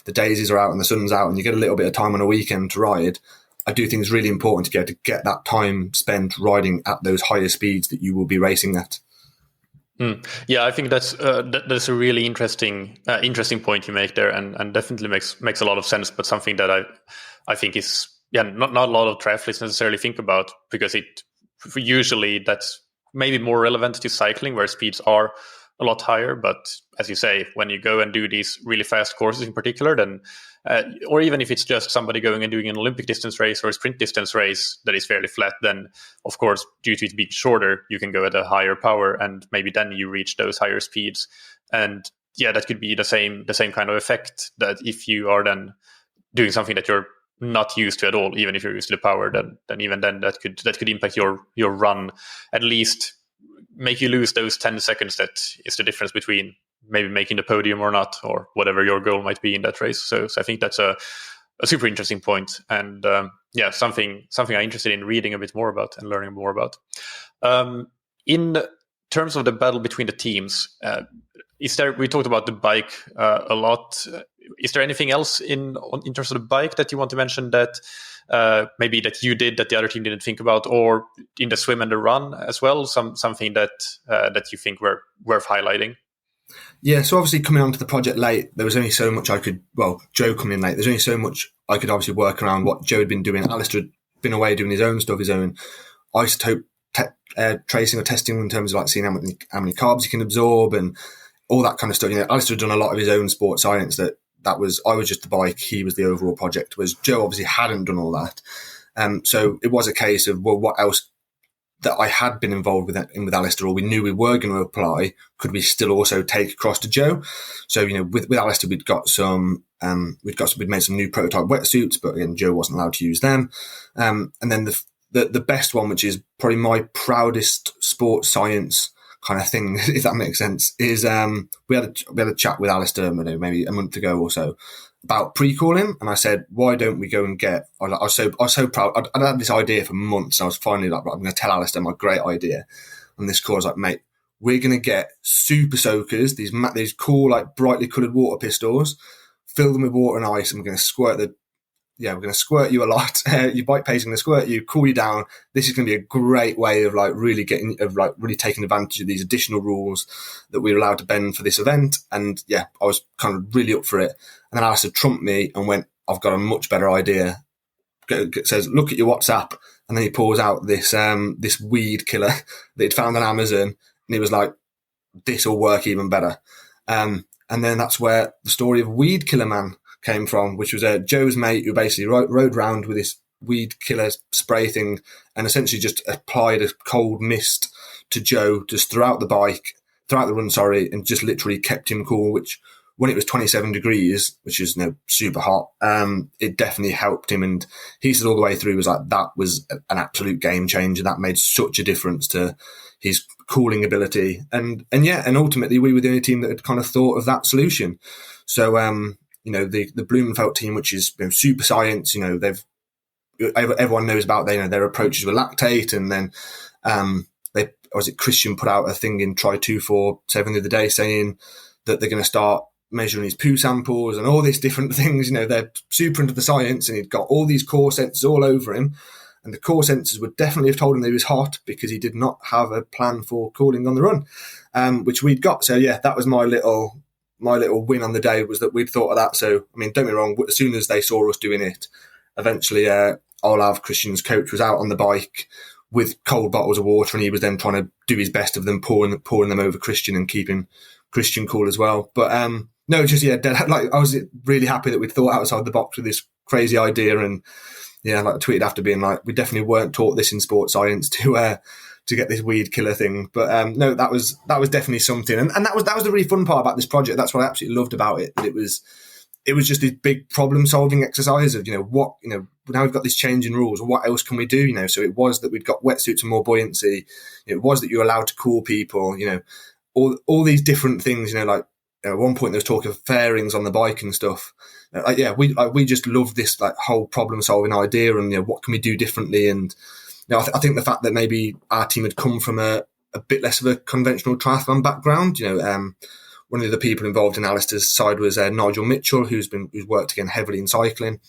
the daisies are out and the sun's out and you get a little bit of time on a weekend to ride, I do think it's really important to be able to get that time spent riding at those higher speeds that you will be racing at. Yeah, I think that's a really interesting point you make there, and definitely makes a lot of sense. But something that I think is not a lot of triathletes necessarily think about, because usually that's maybe more relevant to cycling where speeds are a lot higher. But as you say, when you go and do these really fast courses in particular, then or even if it's just somebody going and doing an Olympic distance race or a sprint distance race that is fairly flat, then of course, due to it being shorter, you can go at a higher power, and maybe then you reach those higher speeds. And yeah, that could be the same kind of effect, that if you are then doing something that you're not used to at all, even if you're used to the power, then even then that could impact your run, at least make you lose those 10 seconds that is the difference between maybe making the podium or not, or whatever your goal might be in that race. So I think that's a super interesting point, and something I'm interested in reading a bit more about and learning more about. In terms of the battle between the teams, we talked about the bike a lot. Is there anything else in terms of the bike that you want to mention that maybe that you did that the other team didn't think about, or in the swim and the run as well, something that you think were worth highlighting? Yeah, so obviously coming onto the project late, there was only so much Joe coming in late, there's only so much I could obviously work around what Joe had been doing. Alistair had been away doing his own stuff, his own isotope tracing or testing in terms of like seeing how many carbs he can absorb and all that kind of stuff. Alistair had done a lot of his own sports science I was just the bike, he was the overall project, whereas Joe obviously hadn't done all that. So it was a case of, well, what else that I had been involved with Alistair, or we knew we were going to apply, could we still also take across to Joe? So, with Alistair, we'd made some new prototype wetsuits, but again, Joe wasn't allowed to use them. And then the best one, which is probably my proudest sports science kind of thing, if that makes sense, is we had a chat with Alistair maybe a month ago or so about pre-calling, and I said, why don't we go and get, I was so proud, I'd had this idea for months, and I was finally like, I'm going to tell Alistair my great idea on this call. I was like, mate, we're going to get super soakers, these cool, like brightly coloured water pistols, fill them with water and ice, and we're going to squirt you a lot. Your bike pace is going to squirt you, cool you down. This is going to be a great way of really taking advantage of these additional rules that we were allowed to bend for this event. And yeah, I was kind of really up for it. And then Alistair trumped me and went, I've got a much better idea. Says, look at your WhatsApp. And then he pulls out this weed killer that he'd found on Amazon. And he was like, this will work even better. And then that's where the story of Weed Killer Man came from, which was Joe's mate who basically rode around with this weed killer spray thing and essentially just applied a cold mist to Joe just throughout the run, and just literally kept him cool, which when it was 27 degrees, which is super hot, it definitely helped him. And he said all the way through was like, that was an absolute game changer. That made such a difference to his cooling ability. And ultimately we were the only team that had kind of thought of that solution. So, the Blumenfeld team, which is super science, everyone knows about their approaches with lactate, and then Christian put out a thing in Tri247 the other day saying that they're going to start measuring his poo samples and all these different things. They're super into the science, and he'd got all these core sensors all over him, and the core sensors would definitely have told him that he was hot because he did not have a plan for cooling on the run, which we'd got. So yeah, that was my little win on the day, was that we'd thought of that. So, I mean, don't get me wrong, as soon as they saw us doing it, eventually Olav, Christian's coach, was out on the bike with cold bottles of water, and he was then trying to do his best of them, pouring them over Christian and keeping Christian cool as well. But I was really happy that we'd thought outside the box with this crazy idea. And yeah, like I tweeted after being like, we definitely weren't taught this in sports science to get this weed killer thing. But no, that was definitely something. And that was the really fun part about this project. That's what I absolutely loved about it. That it was just this big problem solving exercise of, now we've got this change in rules. What else can we do? So it was that we'd got wetsuits and more buoyancy. It was that you're allowed to cool people. All these different things. Like at one point there was talk of fairings on the bike and stuff. We just love this like whole problem solving idea, and what can we do differently? And I think the fact that maybe our team had come from a bit less of a conventional triathlon background. One of the people involved in Alistair's side was Nigel Mitchell, who's worked again heavily in cycling.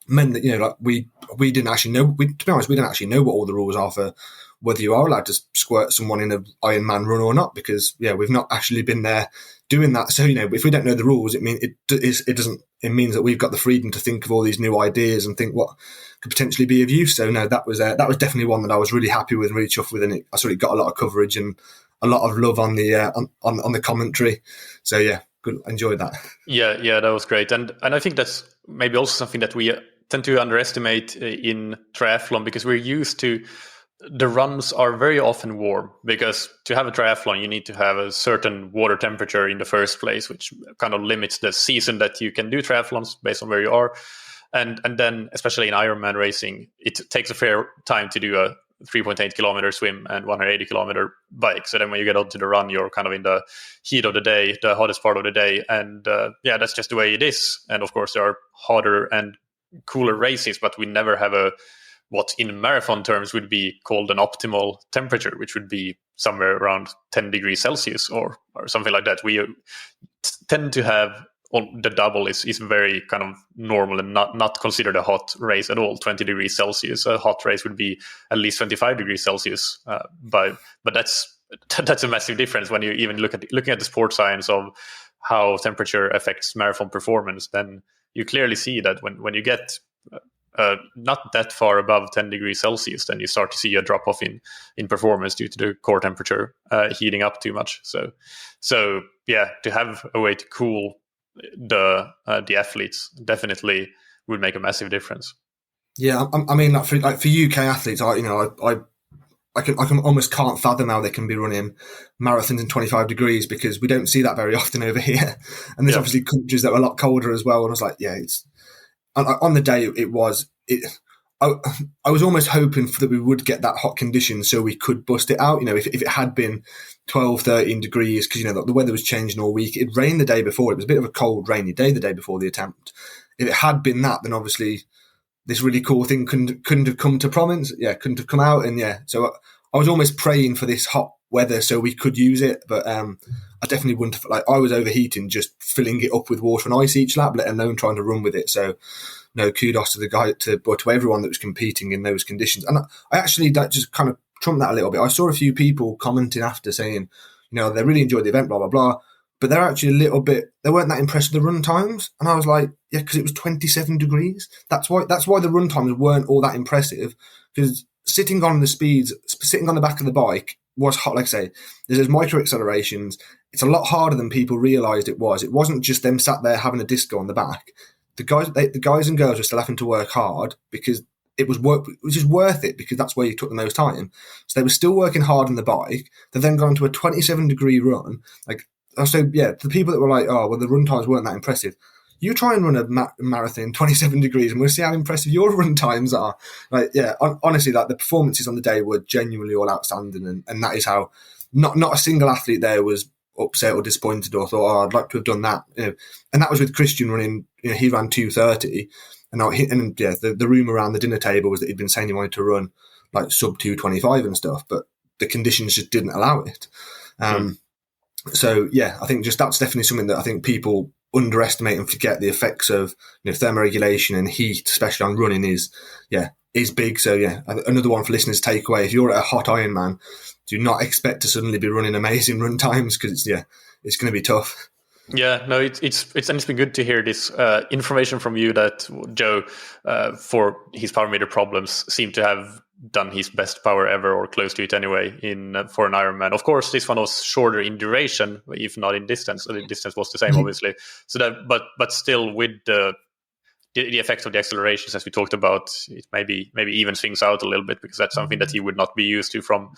Meant that we didn't actually know. To be honest, we didn't actually know what all the rules are for whether you are allowed to squirt someone in an Ironman run or not, because we've not actually been there doing that. So if we don't know the rules, it means that we've got the freedom to think of all these new ideas and think what could potentially be of use. So no, that was definitely one that I was really happy with and really chuffed with, and I sort of got a lot of coverage and a lot of love on the on the commentary. So yeah, good, enjoyed that. Yeah, that was great, and I think that's maybe also something that we tend to underestimate in triathlon, because we're used to the runs are very often warm, because to have a triathlon you need to have a certain water temperature in the first place, which kind of limits the season that you can do triathlons based on where you are, and then especially in Ironman racing it takes a fair time to do a 3.8 kilometer swim and 180 kilometer bike. So then when you get onto the run, you're kind of in the heat of the day, the hottest part of the day. And that's just the way it is. And of course, there are hotter and cooler races, but we never have what in marathon terms would be called an optimal temperature, which would be somewhere around 10 degrees Celsius or something like that. We tend to have the double is very kind of normal and not considered a hot race at all. 20 degrees Celsius, a hot race would be at least 25 degrees Celsius. But that's a massive difference when you even looking at the sports science of how temperature affects marathon performance. Then you clearly see that when you get not that far above 10 degrees Celsius, then you start to see a drop off in performance due to the core temperature heating up too much. So yeah, to have a way to cool the athletes definitely would make a massive difference. Yeah, I mean, for UK athletes, I can almost can't fathom how they can be running marathons in 25 degrees, because we don't see that very often over here. And there's obviously countries that are a lot colder as well. And I was like, on the day I was almost hoping that we would get that hot condition so we could bust it out. If it had been 12, 13 degrees, because, the weather was changing all week. It rained the day before. It was a bit of a cold, rainy day the day before the attempt. If it had been that, then obviously this really cool thing couldn't have come to prominence. Yeah, couldn't have come out. And so I was almost praying for this hot weather so we could use it. But I definitely wouldn't have, I was overheating just filling it up with water and ice each lap, let alone trying to run with it. So no, kudos to the guy, to everyone that was competing in those conditions. And I actually just kind of trumped that a little bit. I saw a few people commenting after saying, they really enjoyed the event, blah, blah, blah. But they're actually they weren't that impressed with the run times. And I was like, yeah, because it was 27 degrees. That's why the run times weren't all that impressive, because sitting on the back of the bike was hot. Like I say, there's those micro accelerations. It's a lot harder than people realised it was. It wasn't just them sat there having a disco on the back. The guys and girls were still having to work hard, because it was which is worth it, because that's where you took the most time. So they were still working hard on the bike. They then got into a 27 degree run. The people that were like, oh, well, the run times weren't that impressive. You try and run a marathon 27 degrees and we'll see how impressive your run times are. Honestly, the performances on the day were genuinely all outstanding. And that is how not a single athlete there was upset or disappointed or thought, oh, I'd like to have done that. And that was with Christian running, he ran 2:30. The rumor around the dinner table was that he'd been saying he wanted to run like sub 2:25 and stuff, but the conditions just didn't allow it. So yeah, I think just that's definitely something that I think people underestimate and forget the effects of thermoregulation and heat, especially on running, is big. So yeah, another one for listeners to take away: if you're at a hot Ironman, do not expect to suddenly be running amazing run times, because it's going to be tough. Yeah, no, it's been good to hear this information from you that Joe, for his power meter problems, seemed to have done his best power ever, or close to it anyway, for an Ironman. Of course, this one was shorter in duration, if not in distance. The distance was the same, obviously. So that, but still, with the effect of the accelerations, as we talked about, it maybe evens things out a little bit, because that's something that he would not be used to from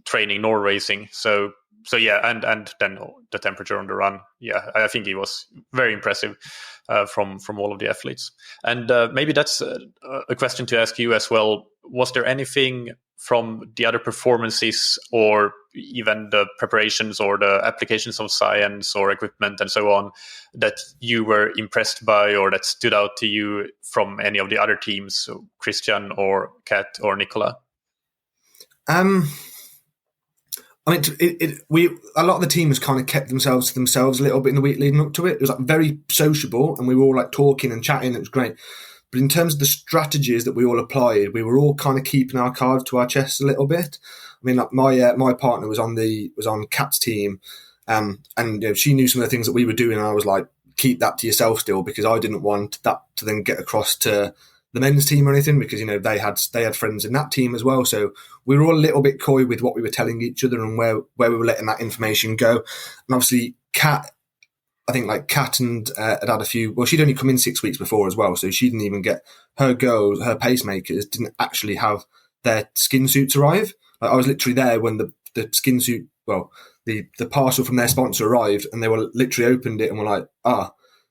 training nor racing. So so yeah, and then the temperature on the run. Yeah, I think it was very impressive from all of the athletes. And maybe that's a question to ask you as well. Was there anything from the other performances, or even the preparations or the applications of science or equipment and so on, that you were impressed by or that stood out to you from any of the other teams, so Christian or Kat or Nicola? I mean, a lot of the teams kind of kept themselves to themselves a little bit in the week leading up to it. It was like very sociable, and we were all like talking and chatting. It was great. But in terms of the strategies that we all applied, we were all kind of keeping our cards to our chests a little bit. I mean, like my partner was on Kat's team, and she knew some of the things that we were doing. And I was like, keep that to yourself still, because I didn't want that to then get across to the men's team or anything, because they had friends in that team as well. So we were all a little bit coy with what we were telling each other and where we were letting that information go. And obviously, Kat and had a few. Well, she'd only come in 6 weeks before as well, so she didn't even get her girls. Her pacemakers didn't actually have their skin suits arrive. Like, I was literally there when the skin suit, well, the parcel from their sponsor arrived, and they were literally opened it and were like,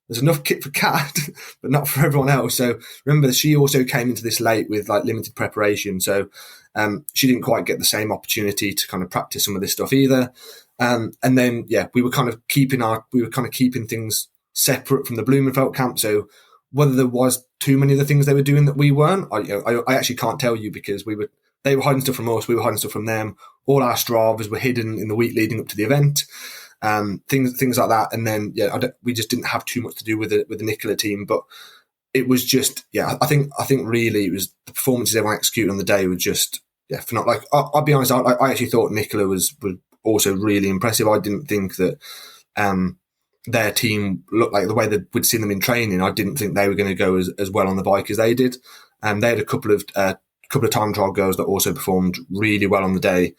there's enough kit for Kat, but not for everyone else. So remember, she also came into this late with like limited preparation. So she didn't quite get the same opportunity to kind of practice some of this stuff either. And then, we were kind of keeping things separate from the Blumenfeld camp. So whether there was too many of the things they were doing that we weren't, I actually can't tell you, because they were hiding stuff from us, we were hiding stuff from them. All our Stravas were hidden in the week leading up to the event. Things like that, and then we just didn't have too much to do with the Nicola team, but it was just I think really it was the performances everyone executed on the day were just for not like I'll be honest, I actually thought Nicola was also really impressive. I didn't think that their team looked like the way that we'd seen them in training. I didn't think they were going to go as well on the bike as they did, and they had a couple of time trial girls that also performed really well on the day,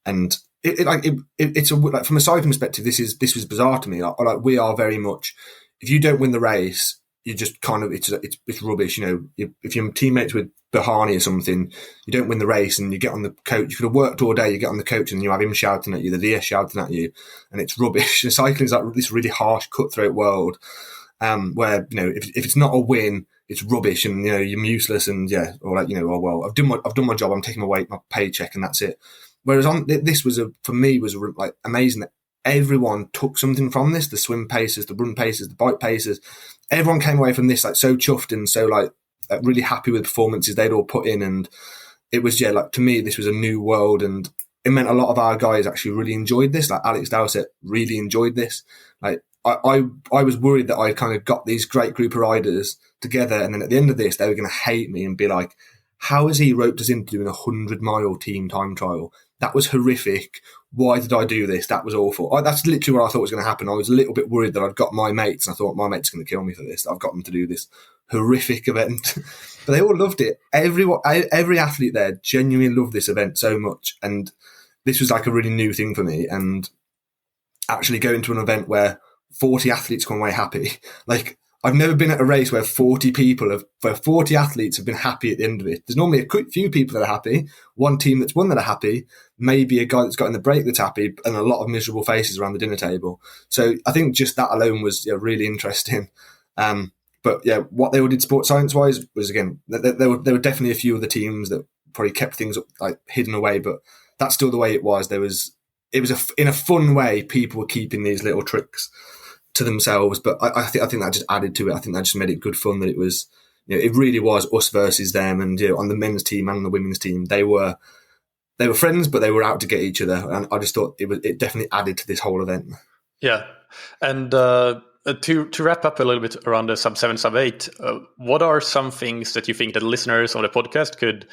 and. It's from a cycling perspective, this was bizarre to me. Like we are very much, if you don't win the race, you just kind of it's rubbish. If you're teammates with Bahani or something, you don't win the race and you get on the coach. You could have worked all day, you get on the coach and you have him shouting at you, the DS shouting at you, and it's rubbish. And cycling is like this really harsh, cutthroat world, where if it's not a win, it's rubbish, and you're useless, and I've done my job, I'm taking my paycheck, and that's it. Whereas this was for me like amazing that everyone took something from this: the swim paces, the run paces, the bike paces. Everyone came away from this like so chuffed and so like really happy with the performances they'd all put in, and it was like to me this was a new world, and it meant a lot of our guys actually really enjoyed this. Like Alex Dowsett really enjoyed this. Like I was worried that I kind of got these great group of riders together, and then at the end of this they were going to hate me and be like, "How has he roped us into doing a 100-mile team time trial? That was horrific. Why did I do this? That was awful." That's literally what I thought was going to happen. I was a little bit worried that I'd got my mates, and I thought my mate's going to kill me for this. I've got them to do this horrific event. But they all loved it. Every athlete there genuinely loved this event so much. And this was like a really new thing for me. And actually going to an event where 40 athletes come away happy. Like, I've never been at a race where 40 athletes have been happy at the end of it. There's normally a few people that are happy, one team that's won that are happy, maybe a guy that's got in the break that's happy, and a lot of miserable faces around the dinner table. So I think just that alone was really interesting. But what they all did sports science wise was, again, there were definitely a few of the teams that probably kept things like hidden away, but that's still the way it was. In a fun way, people were keeping these little tricks to themselves, but I think that just added to it. I think that just made it good fun, that it was, it really was us versus them. And on the men's team and the women's team, they were friends, but they were out to get each other. And I just thought it definitely added to this whole event. Yeah, and to wrap up a little bit around the Sub7, Sub8, what are some things that you think that listeners of the podcast could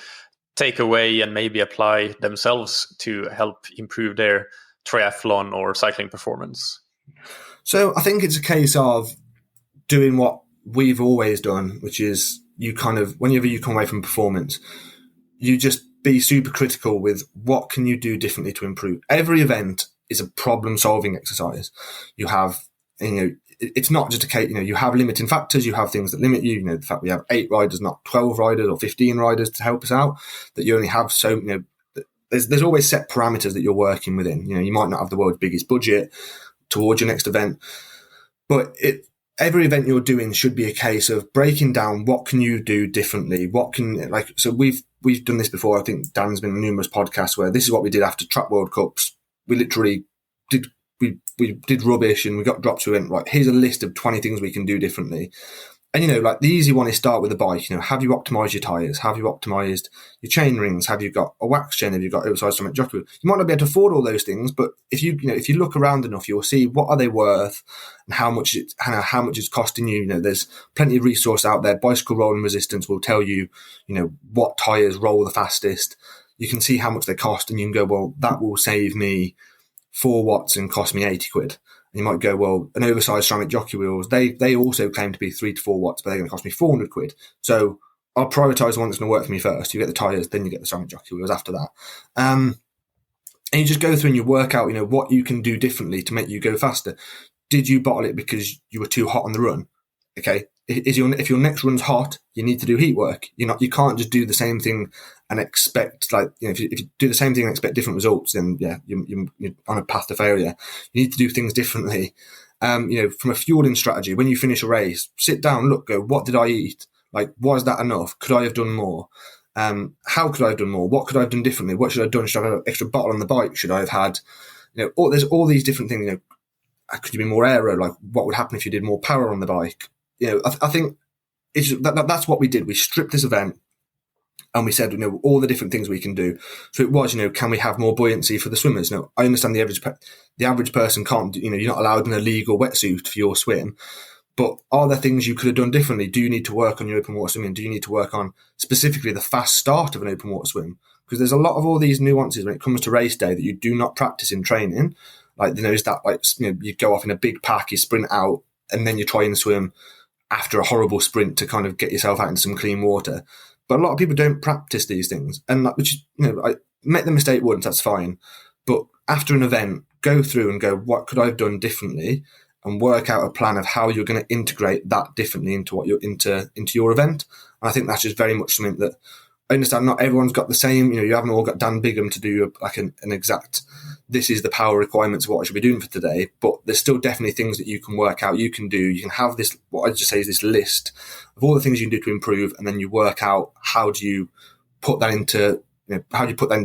take away and maybe apply themselves to help improve their triathlon or cycling performance? So I think it's a case of doing what we've always done, which is whenever you come away from performance, you just be super critical with what can you do differently to improve. Every event is a problem-solving exercise. You have, it's not just a case, you have limiting factors, you have things that limit you, the fact we have 8 riders, not 12 riders or 15 riders to help us out, that you only have there's always set parameters that you're working within. You might not have the world's biggest budget towards your next event, but every event you're doing should be a case of breaking down what can you do differently. So we've done this before. I think Dan's been on numerous podcasts where this is what we did after Track World Cups. We literally we did rubbish and we got dropped. So we went, right, here's a list of 20 things we can do differently. And, the easy one is start with the bike. Have you optimized your tires? Have you optimized your chain rings? Have you got a wax chain? Have you got oversized ceramic jockey wheel? You might not be able to afford all those things, but if you look around enough, you'll see what are they worth and how much it's costing you. There's plenty of resource out there. Bicycle rolling resistance will tell you, what tires roll the fastest. You can see how much they cost and you can go, well, that will save me 4 watts and cost me 80 quid. And you might go, well, an oversized ceramic jockey wheels, they also claim to be 3 to 4 watts, but they're going to cost me 400 quid. So I'll prioritize the one that's going to work for me first. You get the tires, then you get the ceramic jockey wheels after that. And you just go through and you work out, what you can do differently to make you go faster. Did you bottle it because you were too hot on the run? Okay. If your next run's hot, you need to do heat work. You can't just do the same thing and expect if you do the same thing and expect different results, then you're on a path to failure. You need to do things differently. From a fueling strategy, when you finish a race, sit down, go, what did I eat? Was that enough? Could I have done more? How could I have done more? What could I have done differently? What should I have done? Should I have had an extra bottle on the bike? Should I have had, there's all these different things. Could you be more aero? What would happen if you did more power on the bike? I think that's what we did. We stripped this event and we said, all the different things we can do. So it was, can we have more buoyancy for the swimmers? I understand the average person can't, you're not allowed an illegal wetsuit for your swim, but are there things you could have done differently? Do you need to work on your open water swimming? Do you need to work on specifically the fast start of an open water swim? Because there's a lot of all these nuances when it comes to race day that you do not practice in training. Is that you go off in a big pack, you sprint out, and then you try and swim after a horrible sprint to kind of get yourself out into some clean water. But a lot of people don't practice these things. And I make the mistake once, that's fine. But after an event, go through and go, what could I have done differently? And work out a plan of how you're going to integrate that differently into what you're into your event. And I think that's just very much something that I understand not everyone's got the same, you haven't all got Dan Bigham to do an exact, this is the power requirements of what I should be doing for today, but there's still definitely things that you can work out, you can do. You can have this, what I just say is this list of all the things you can do to improve, and then you work out how do you put that into,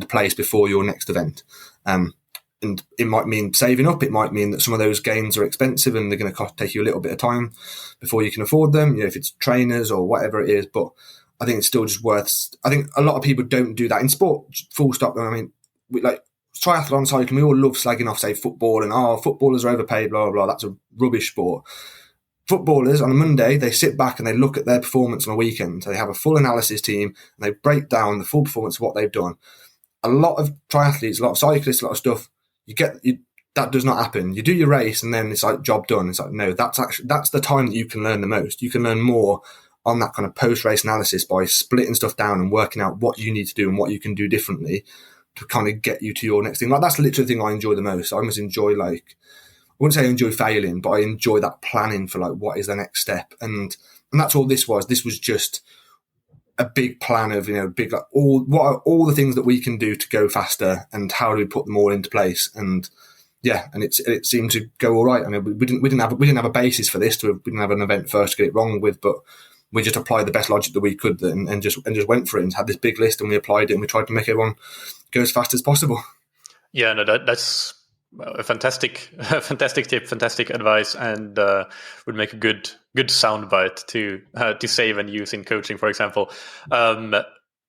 place before your next event. And it might mean saving up. It might mean that some of those gains are expensive and they're going to take you a little bit of time before you can afford them, if it's trainers or whatever it is. But I think it's still just worth, I think a lot of people don't do that in sport, full stop. Triathlon, cycling, we all love slagging off, say, football and, footballers are overpaid, blah, blah, blah. That's a rubbish sport. Footballers, on a Monday, they sit back and they look at their performance on a weekend. So they have a full analysis team and they break down the full performance of what they've done. A lot of triathletes, a lot of cyclists, a lot of stuff, that does not happen. You do your race and then it's job done. It's no, that's the time that you can learn the most. You can learn more on that kind of post-race analysis by splitting stuff down and working out what you need to do and what you can do differently to kind of get you to your next thing. That's literally the thing I enjoy the most. I almost enjoy, I wouldn't say I enjoy failing, but I enjoy that planning for what is the next step. And that's all this was. This was just a big plan of, what are all the things that we can do to go faster and how do we put them all into place? And it seemed to go all right. I mean, we didn't have a basis for this. We didn't have an event first to get it wrong with, but we just applied the best logic that we could and just went for it and had this big list and we applied it and we tried to make everyone go as fast as possible. Yeah, no, that's a fantastic tip, fantastic advice, and would make a good soundbite to save and use in coaching, for example.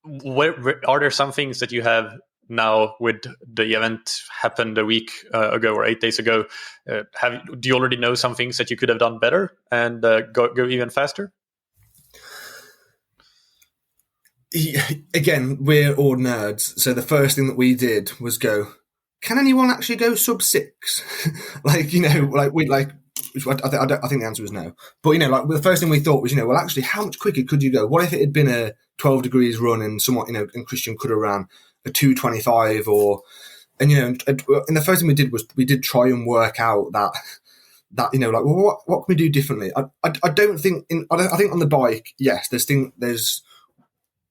Where are there some things that you have now with the event happened a week ago or 8 days ago? Do you already know some things that you could have done better and go even faster? Again, we're all nerds, so the first thing that we did was go, can anyone actually go sub-6? I think the answer was no. But the first thing we thought was, actually, how much quicker could you go? What if it had been a 12 degrees run and and Christian could have ran a 2:25 and the first thing we did was we did try and work out that what can we do differently? I don't think I think on the bike, yes, there's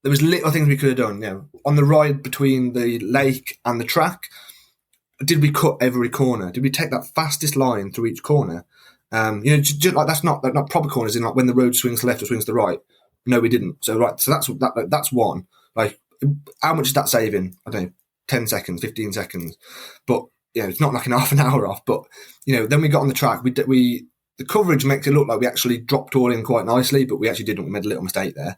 there was little things we could have done. You know, on the ride between the lake and the track, did we cut every corner? Did we take that fastest line through each corner? You know, just like that's not proper corners in like when the road swings to the left or swings to the right. No, we didn't. So that's one. Like, how much is that saving? I don't know, 10 seconds, 15 seconds. But you know, it's not like an half an hour off. But you know, then we got on the track. The coverage makes it look like we actually dropped all in quite nicely, but we actually didn't. We made a little mistake there.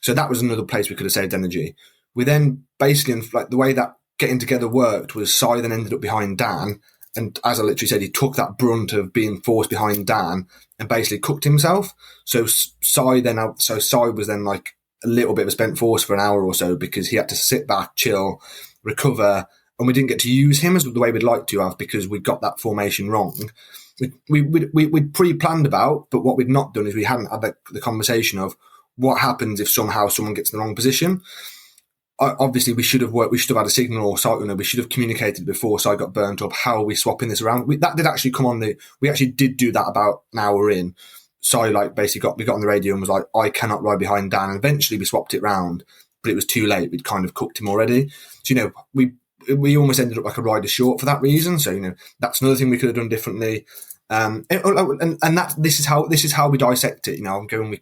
So that was another place we could have saved energy. We then basically, like the way that getting together worked was Cy then ended up behind Dan. And as I literally said, he took that brunt of being forced behind Dan and basically cooked himself. So Cy was then like a little bit of a spent force for an hour or so because he had to sit back, chill, recover. And we didn't get to use him as the way we'd like to have because we got that formation wrong. We'd pre-planned about, but what we'd not done is we hadn't had the conversation of what happens if somehow someone gets in the wrong position. Obviously, we should have had a signal or site, you know, we should have communicated before so I got burnt up. How are we swapping this around? That did actually come on we actually did do that about an hour in. So like basically we got on the radio and was like, I cannot ride behind Dan. And eventually we swapped it round, but it was too late. We'd kind of cooked him already. So, you know, we almost ended up like a rider short for that reason. So, you know, that's another thing we could have done differently. This is how we dissect it. You know, I'm going,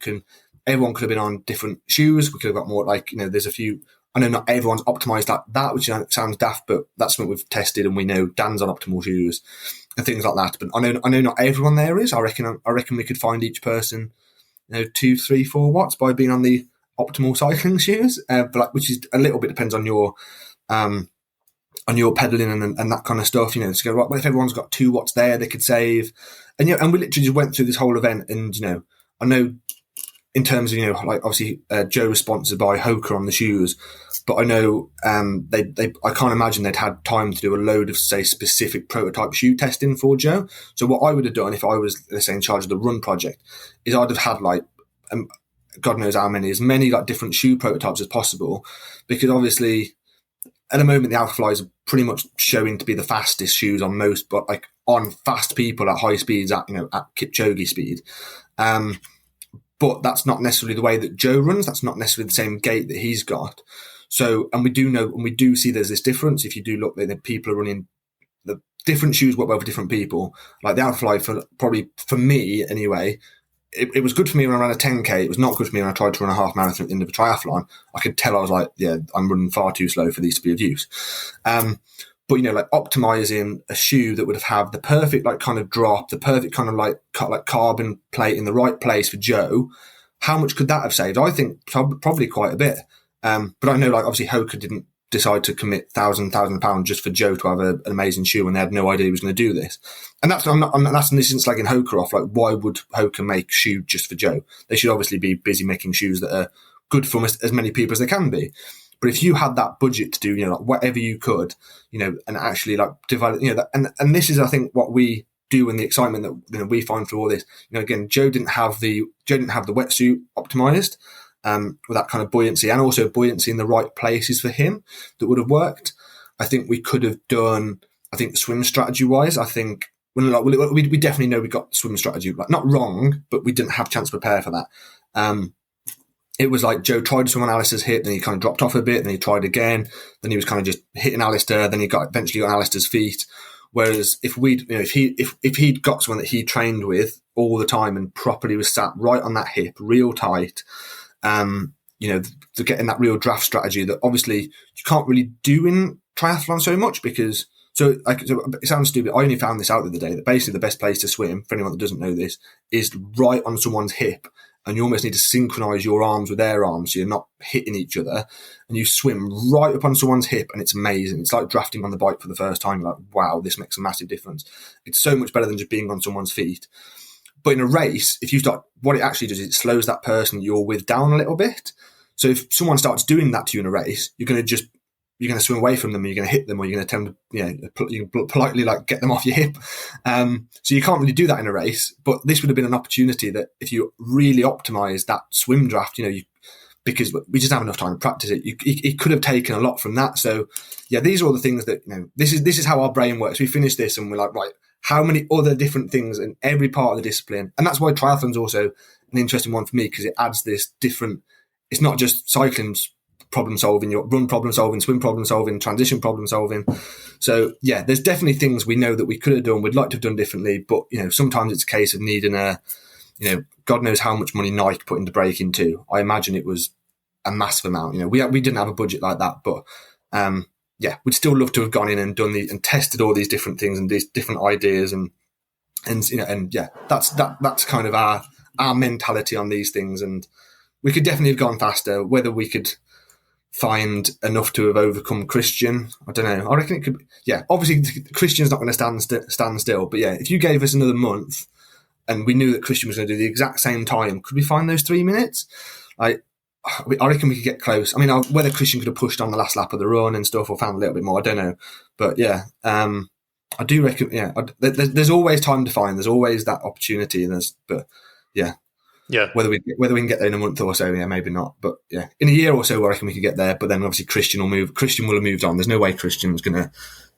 everyone could have been on different shoes. We could have got more like, you know, there's a few, I know not everyone's optimized like that, which sounds daft, but that's something we've tested and we know Dan's on optimal shoes and things like that. But I know not everyone there is. I reckon we could find each person, you know, 2, 3, 4 watts by being on the optimal cycling shoes, but like, which is a little bit depends on your pedaling and that kind of stuff. You know, so well, if everyone's got 2 watts there, they could save. And you know, and we literally just went through this whole event, and you know, I know. In terms of, you know, like obviously Joe was sponsored by Hoka on the shoes, but I know I can't imagine they'd had time to do a load of, say, specific prototype shoe testing for Joe. So what I would have done if I was, let's say, in charge of the run project is I'd have had like, God knows how many, as many like different shoe prototypes as possible, because obviously at the moment the Alpha Flies are pretty much showing to be the fastest shoes on most, but like on fast people at high speeds at Kipchoge speed. But that's not necessarily the way that Joe runs. That's not necessarily the same gait that he's got. So, and we do see there's this difference. If you do look, the people are running the different shoes work well for different people. Like the Alphafly, probably for me anyway, it was good for me when I ran a 10K. It was not good for me when I tried to run a half marathon at the end of a triathlon. I could tell I was like, yeah, I'm running far too slow for these to be of use. But, you know, like optimizing a shoe that would have the perfect, like, kind of drop, the perfect kind of like carbon plate in the right place for Joe, how much could that have saved? I think probably quite a bit. But I know, like, obviously Hoka didn't decide to commit £1,000 just for Joe to have an amazing shoe when they had no idea he was going to do this. And that's, this isn't slagging Hoka off. Like, why would Hoka make shoe just for Joe? They should obviously be busy making shoes that are good for as many people as they can be. But if you had that budget to do, you know, like whatever you could, you know, and actually like develop, you know, and this is, I think, what we do and the excitement that, you know, we find through all this. You know, again, Joe didn't have the wetsuit optimized with that kind of buoyancy, and also buoyancy in the right places for him that would have worked. I think we could have done. I think swim strategy wise, I think we definitely know we got the swim strategy like not wrong, but we didn't have a chance to prepare for that. It was like Joe tried to swim on Alistair's hip, then he kind of dropped off a bit, then he tried again, then he was kind of just hitting Alistair, then he eventually got on Alistair's feet. Whereas if he'd got someone that he trained with all the time and properly was sat right on that hip, real tight, you know, to get in that real draft strategy that obviously you can't really do in triathlon so much because. So it sounds stupid. I only found this out the other day that basically the best place to swim, for anyone that doesn't know this, is right on someone's hip. And you almost need to synchronize your arms with their arms so you're not hitting each other. And you swim right up on someone's hip and it's amazing. It's like drafting on the bike for the first time. You're like, wow, this makes a massive difference. It's so much better than just being on someone's feet. But in a race, if you start, what it actually does is it slows that person you're with down a little bit. So if someone starts doing that to you in a race, you're going to swim away from them, you're going to hit them, or you're going to attempt to, you can politely like get them off your hip. So you can't really do that in a race, but this would have been an opportunity that if you really optimize that swim draft, you know, because we just have enough time to practice it, it could have taken a lot from that. So yeah, these are all the things that, you know, this is how our brain works. We finish this and we're like, right, how many other different things in every part of the discipline? And that's why triathlon's also an interesting one for me, because it adds this different it's not just cycling's problem solving, your run problem solving, swim problem solving, transition problem solving. So yeah, there's definitely things we know that we could have done, we'd like to have done differently, but sometimes it's a case of needing God knows how much money Nike put into breaking too. I imagine it was a massive amount. We didn't have a budget like that, but we'd still love to have gone in and done and tested all these different things and these different ideas and that's kind of our mentality on these things. And we could definitely have gone faster. Whether we could find enough to have overcome Christian, I don't know. I reckon it could. Yeah, obviously Christian's not going to stand still. But yeah, if you gave us another month and we knew that Christian was going to do the exact same time, could we find those 3 minutes? I reckon we could get close. I mean, whether Christian could have pushed on the last lap of the run and stuff or found a little bit more, I don't know. But yeah, I do reckon. Yeah, there's always time to find. There's always that opportunity. Whether we can get there in a month or so, yeah, maybe not. But yeah, in a year or so, I reckon we could get there. But then obviously Christian will have moved on. There's no way Christian's going to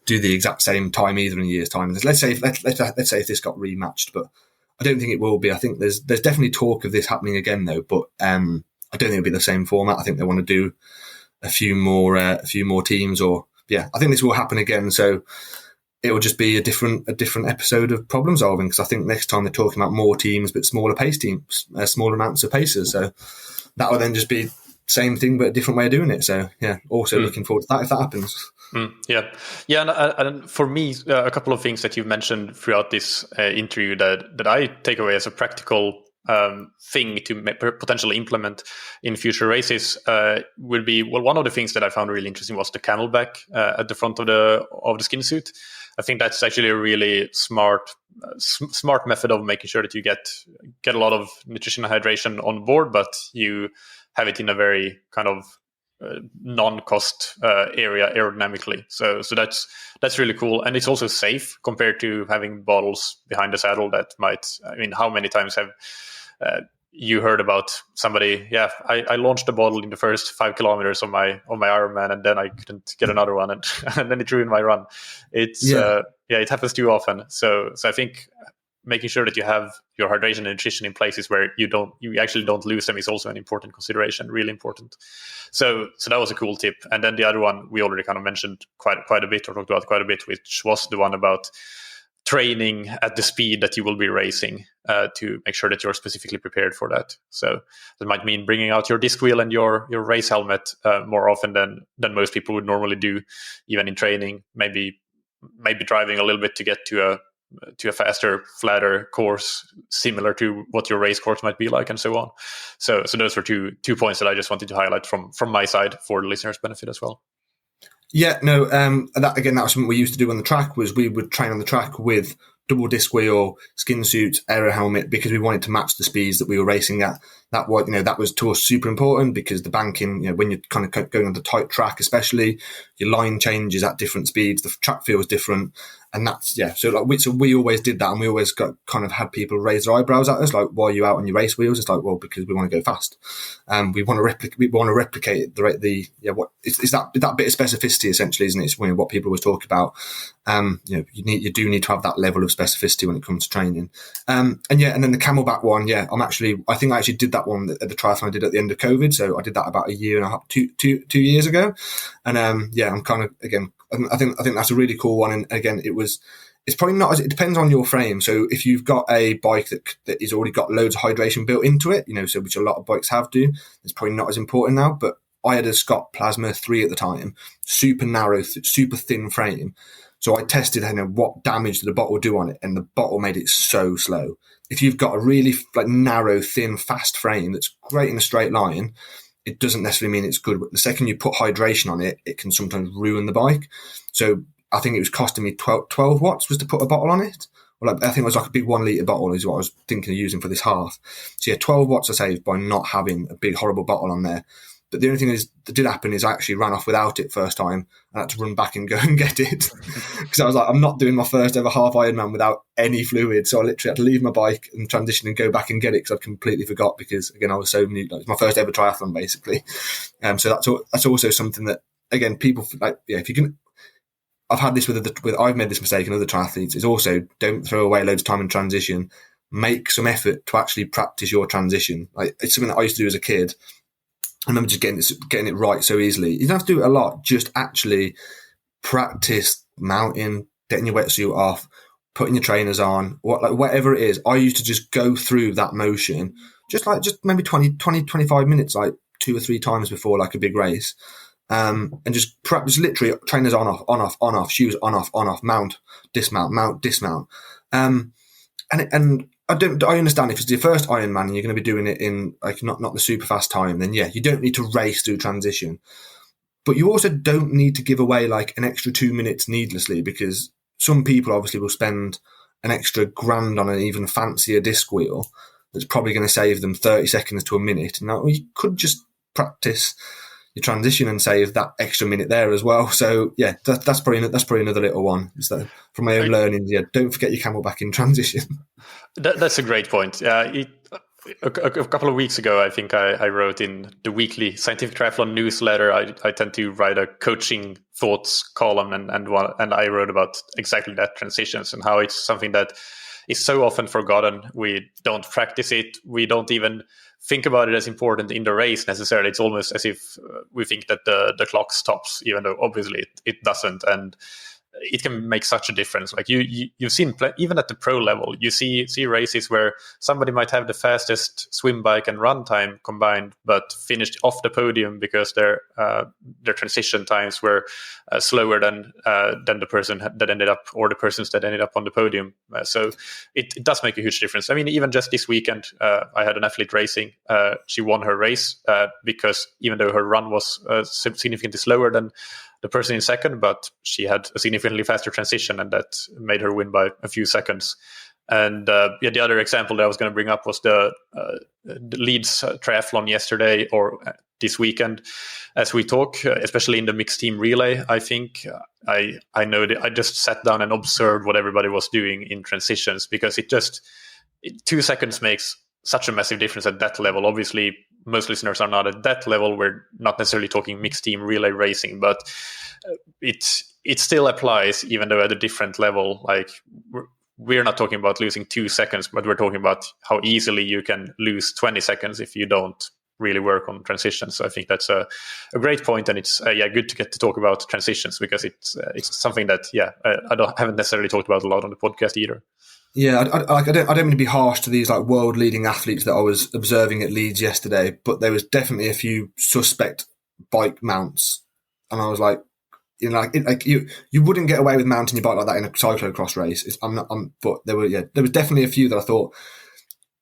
do the exact same time either in a year's time. Let's say if this got rematched, but I don't think it will be. I think there's definitely talk of this happening again though. But I don't think it'll be the same format. I think they want to do a few more teams, or I think this will happen again. So it will just be a different episode of problem solving, because I think next time they're talking about more teams but smaller pace teams, smaller amounts of paces. So that will then just be same thing but a different way of doing it. So yeah, also looking forward to that if that happens. And for me, a couple of things that you've mentioned throughout this interview that I take away as a practical thing to potentially implement in future races would be, well, one of the things that I found really interesting was the camelback at the front of the skin suit. I think that's actually a really smart method of making sure that you get a lot of nutrition and hydration on board, but you have it in a very kind of non-cost area aerodynamically. So that's really cool, and it's also safe compared to having bottles behind the saddle that might. I mean, how many times have you heard about somebody? Yeah, I launched a bottle in the first 5 kilometers of my Ironman, and then I couldn't get another one, and then it ruined my run. It happens too often. So I think making sure that you have your hydration and nutrition in places where you actually don't lose them is also an important consideration, really important. So that was a cool tip. And then the other one we already kind of mentioned quite a bit, or talked about quite a bit, which was the one about training at the speed that you will be racing to make sure that you're specifically prepared for that. So that might mean bringing out your disc wheel and your race helmet more often than most people would normally do, even in training. Maybe driving a little bit to get to a faster, flatter course, similar to what your race course might be like, and so on. So those were two points that I just wanted to highlight from my side for the listeners' benefit as well. Yeah, no, that was something we used to do on the track. Was we would train on the track with double disc wheel, skin suit, aero helmet, because we wanted to match the speeds that we were racing at. That was to us super important, because the banking, when you're kind of going on the tight track, especially, your line changes at different speeds, the track feels different. And that's, so we always did that, and we always had people raise their eyebrows at us, like, why are you out on your race wheels? It's like, well, because we want to go fast. We want to replicate it's that bit of specificity, essentially, isn't it? It's what people always talk about. You do need to have that level of specificity when it comes to training. And then the camelback one, I think I actually did that one at the triathlon I did at the end of COVID. So I did that about a year and a half, 2 years ago. And I'm kind of, again, I think that's a really cool one. And again, it's probably not it depends on your frame. So if you've got a bike that has already got loads of hydration built into it, so which a lot of bikes have do, it's probably not as important now. But I had a Scott Plasma 3 at the time, super narrow, super thin frame. So I tested what damage did the bottle do on it, and the bottle made it so slow. If you've got a really narrow, thin, fast frame that's great in a straight line, it doesn't necessarily mean it's good. But the second you put hydration on it, it can sometimes ruin the bike. So I think it was costing me 12 watts was to put a bottle on it. I think it was like a big 1 litre bottle is what I was thinking of using for this half. So 12 watts I saved by not having a big horrible bottle on there. But the only thing that did happen is I actually ran off without it first time. I had to run back and go and get it, because I was like, I'm not doing my first ever half Ironman without any fluid. So I literally had to leave my bike and transition and go back and get it, because I completely forgot, because again, I was so new. It's my first ever triathlon basically. So that's also something that, again, people if you can. I've had this I've made this mistake in other triathletes, is also don't throw away loads of time in transition. Make some effort to actually practice your transition. It's something that I used to do as a kid. I remember just getting it right so easily. You don't have to do it a lot. Just actually practice mounting, getting your wetsuit off, putting your trainers on, whatever it is. I used to just go through that motion, just maybe 20, 25 minutes, like 2 or 3 times before like a big race. And just practice literally trainers on off, shoes on off, mount, dismount. And I understand if it's your first Ironman and you're going to be doing it in like not the super fast time, then yeah, you don't need to race through transition. But you also don't need to give away like an extra 2 minutes needlessly, because some people obviously will spend an extra grand on an even fancier disc wheel that's probably going to save them 30 seconds to a minute. Now, you could just practice your transition and save that extra minute there as well. So yeah, that's probably another little one. So from my own learning, yeah, don't forget your camelback in transition. That's a great point. A couple of weeks ago, I think I wrote in the weekly Scientific Triathlon newsletter. I tend to write a coaching thoughts column, and I wrote about exactly that, transitions, and how it's something that is so often forgotten. We don't practice it. We don't even think about it as important in the race necessarily. It's almost as if we think that the clock stops, even though obviously it doesn't. And it can make such a difference. Like you've seen even at the pro level, you see races where somebody might have the fastest swim, bike, and run time combined, but finished off the podium because their transition times were slower than the person that ended up, or the persons that ended up on the podium. So it does make a huge difference. I mean, even just this weekend, I had an athlete racing. She won her race because even though her run was significantly slower than the person in second, but she had a significantly faster transition, and that made her win by a few seconds. And the other example that I was going to bring up was the Leeds triathlon yesterday, or this weekend, as we talk, especially in the mixed team relay. I think I know that I just sat down and observed what everybody was doing in transitions, because 2 seconds makes such a massive difference at that level. Obviously, most listeners are not at that level. We're not necessarily talking mixed team relay racing, but it still applies, even though at a different level. Like we're not talking about losing 2 seconds, but we're talking about how easily you can lose 20 seconds if you don't really work on transitions. So I think that's a great point, and it's good to get to talk about transitions, because it's something that I haven't necessarily talked about a lot on the podcast either. Yeah, I don't mean to be harsh to these like world leading athletes that I was observing at Leeds yesterday, but there was definitely a few suspect bike mounts, and I was like, you wouldn't get away with mounting your bike like that in a cyclocross race. But there was definitely a few that I thought,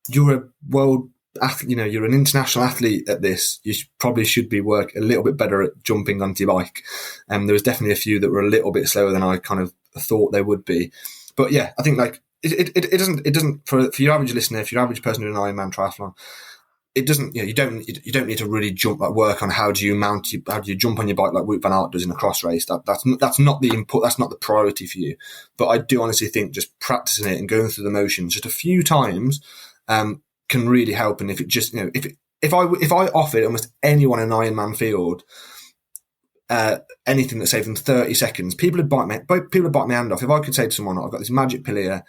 you're a world athlete, you're an international athlete at this. You probably should be work a little bit better at jumping onto your bike. And there was definitely a few that were a little bit slower than I kind of thought they would be. But yeah, I think like it doesn't for your average listener, if you're an average person doing an Ironman triathlon, it doesn't, you don't need to really work on how do you jump on your bike like Wout van Aert does in a cross race. That's not the input. That's not the priority for you. But I do honestly think just practicing it and going through the motions just a few times can really help. And if it just, if I offered almost anyone in an Ironman field anything that saved them 30 seconds, people would bite my hand off. If I could say to someone, I've got this magic pill here,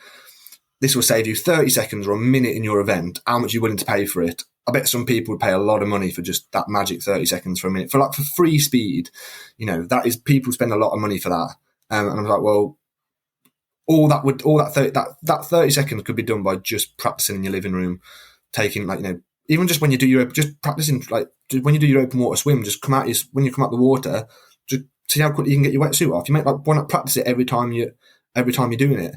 this will save you 30 seconds or a minute in your event, how much are you willing to pay for it? I bet some people would pay a lot of money for just that magic 30 seconds for a minute. For free speed, that is, people spend a lot of money for that. And I was like, well, that 30 seconds could be done by just practicing in your living room, taking even just when you do just practicing, when you do your open water swim, just when you come out the water, just see how quickly you can get your wetsuit off. Why not practice it every time you're doing it?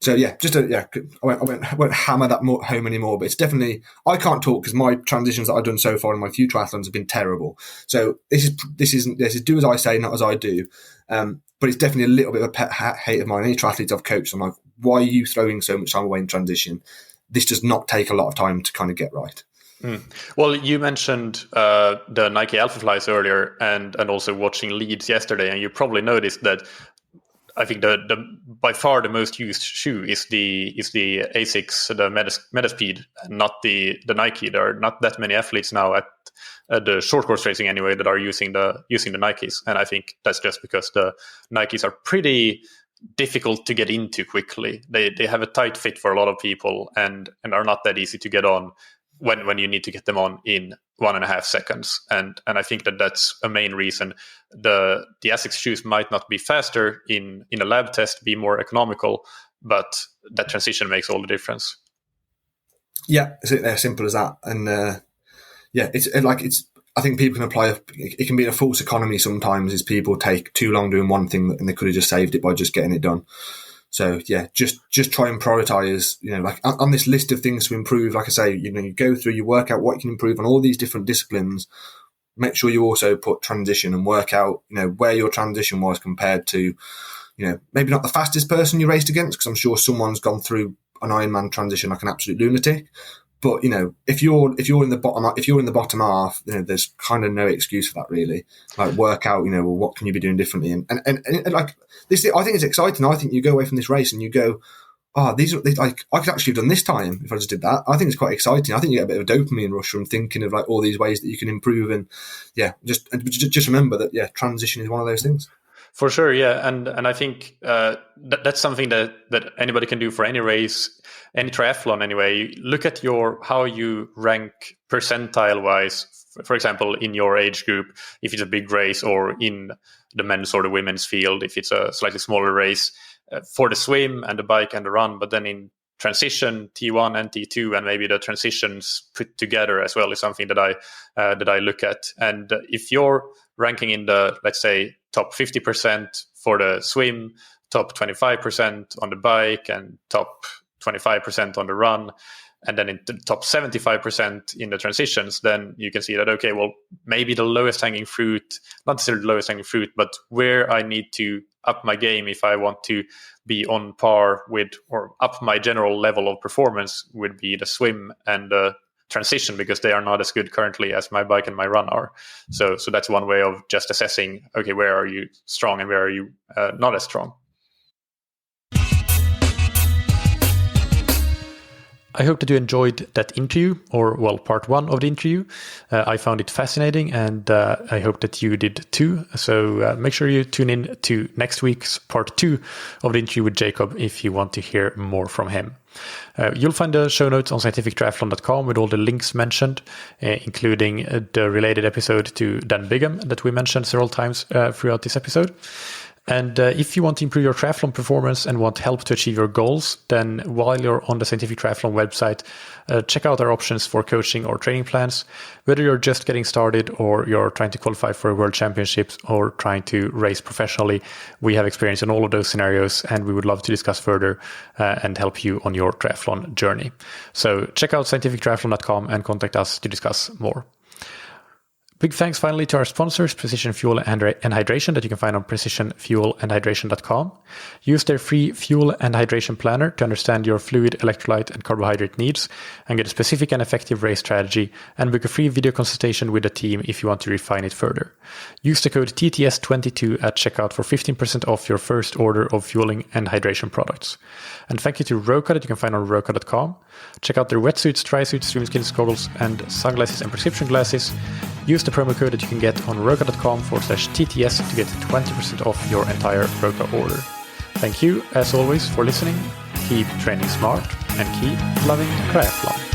So yeah, I won't hammer that home anymore, but it's definitely, I can't talk because my transitions that I've done so far in my few triathlons have been terrible. So this is do as I say, not as I do. But it's definitely a little bit of a pet hate of mine. Any triathletes I've coached, I'm like, why are you throwing so much time away in transition? This does not take a lot of time to kind of get right. Well, you mentioned the Nike Alpha Flies earlier, and also watching Leeds yesterday, and you probably noticed that I think the by far the most used shoe is the Asics, the Metaspeed, and not the Nike. There are not that many athletes now at the short course racing anyway that are using the Nikes, and I think that's just because the Nikes are pretty difficult to get into quickly. They have a tight fit for a lot of people and are not that easy to get on. when you need to get them on in 1.5 seconds. And I think that's a main reason. The ASICS shoes might not be faster in a lab test, be more economical, but that transition makes all the difference. Yeah, it's as simple as that. And I think people can apply. It can be a false economy sometimes. Is people take too long doing one thing and they could have just saved it by just getting it done. So yeah, just try and prioritize. Like on this list of things to improve. Like I say, you go through, you work out what you can improve on all these different disciplines. Make sure you also put transition and work out where your transition was compared to maybe not the fastest person you raced against, because I'm sure someone's gone through an Ironman transition like an absolute lunatic. But if you're in the bottom half, there's kind of no excuse for that really. Like work out, well, what can you be doing differently? And like this, I think it's exciting. I think you go away from this race and you go, these like I could actually have done this time if I just did that. I think it's quite exciting. I think you get a bit of a dopamine rush from thinking of like all these ways that you can improve. And just remember that transition is one of those things. For sure, yeah, and I think that's something that anybody can do for any race, any triathlon anyway. You look at how you rank percentile-wise, for example, in your age group, if it's a big race, or in the men's or the women's field, if it's a slightly smaller race, for the swim and the bike and the run, but then in transition, T1 and T2, and maybe the transitions put together as well is something that I look at. And if you're ranking in the, let's say, top 50% for the swim, top 25% on the bike, and top 25% on the run, and then in the top 75% in the transitions, then you can see that, okay, well, maybe the lowest hanging fruit, not necessarily the lowest hanging fruit, but where I need to up my game if I want to be on par with, or up my general level of performance, would be the swim and the transition, because they are not as good currently as my bike and my run are. So that's one way of just assessing, okay, where are you strong and where are you not as strong. I hope that you enjoyed that interview, or part one of the interview. I found it fascinating, and I hope that you did too. So make sure you tune in to next week's part 2 of the interview with Jacob if you want to hear more from him. You'll find the show notes on scientifictriathlon.com with all the links mentioned, including the related episode to Dan Bigham that we mentioned several times throughout this episode. And if you want to improve your triathlon performance and want help to achieve your goals, then while you're on the Scientific Triathlon website, check out our options for coaching or training plans. Whether you're just getting started or you're trying to qualify for a world championships or trying to race professionally, we have experience in all of those scenarios, and we would love to discuss further and help you on your triathlon journey. So check out scientifictriathlon.com and contact us to discuss more. Big thanks finally to our sponsors, Precision Fuel and Hydration, that you can find on precisionfuelandhydration.com. Use their free fuel and hydration planner to understand your fluid, electrolyte, and carbohydrate needs and get a specific and effective race strategy, and book a free video consultation with the team if you want to refine it further. Use the code TTS22 at checkout for 15% off your first order of fueling and hydration products. And thank you to Roka, that you can find on roka.com. Check out their wetsuits, tri-suits, swim skins, goggles, and sunglasses and prescription glasses. Use the promo code that you can get on roka.com/TTS to get 20% off your entire Roka order. Thank you, as always, for listening. Keep training smart and keep loving triathlon.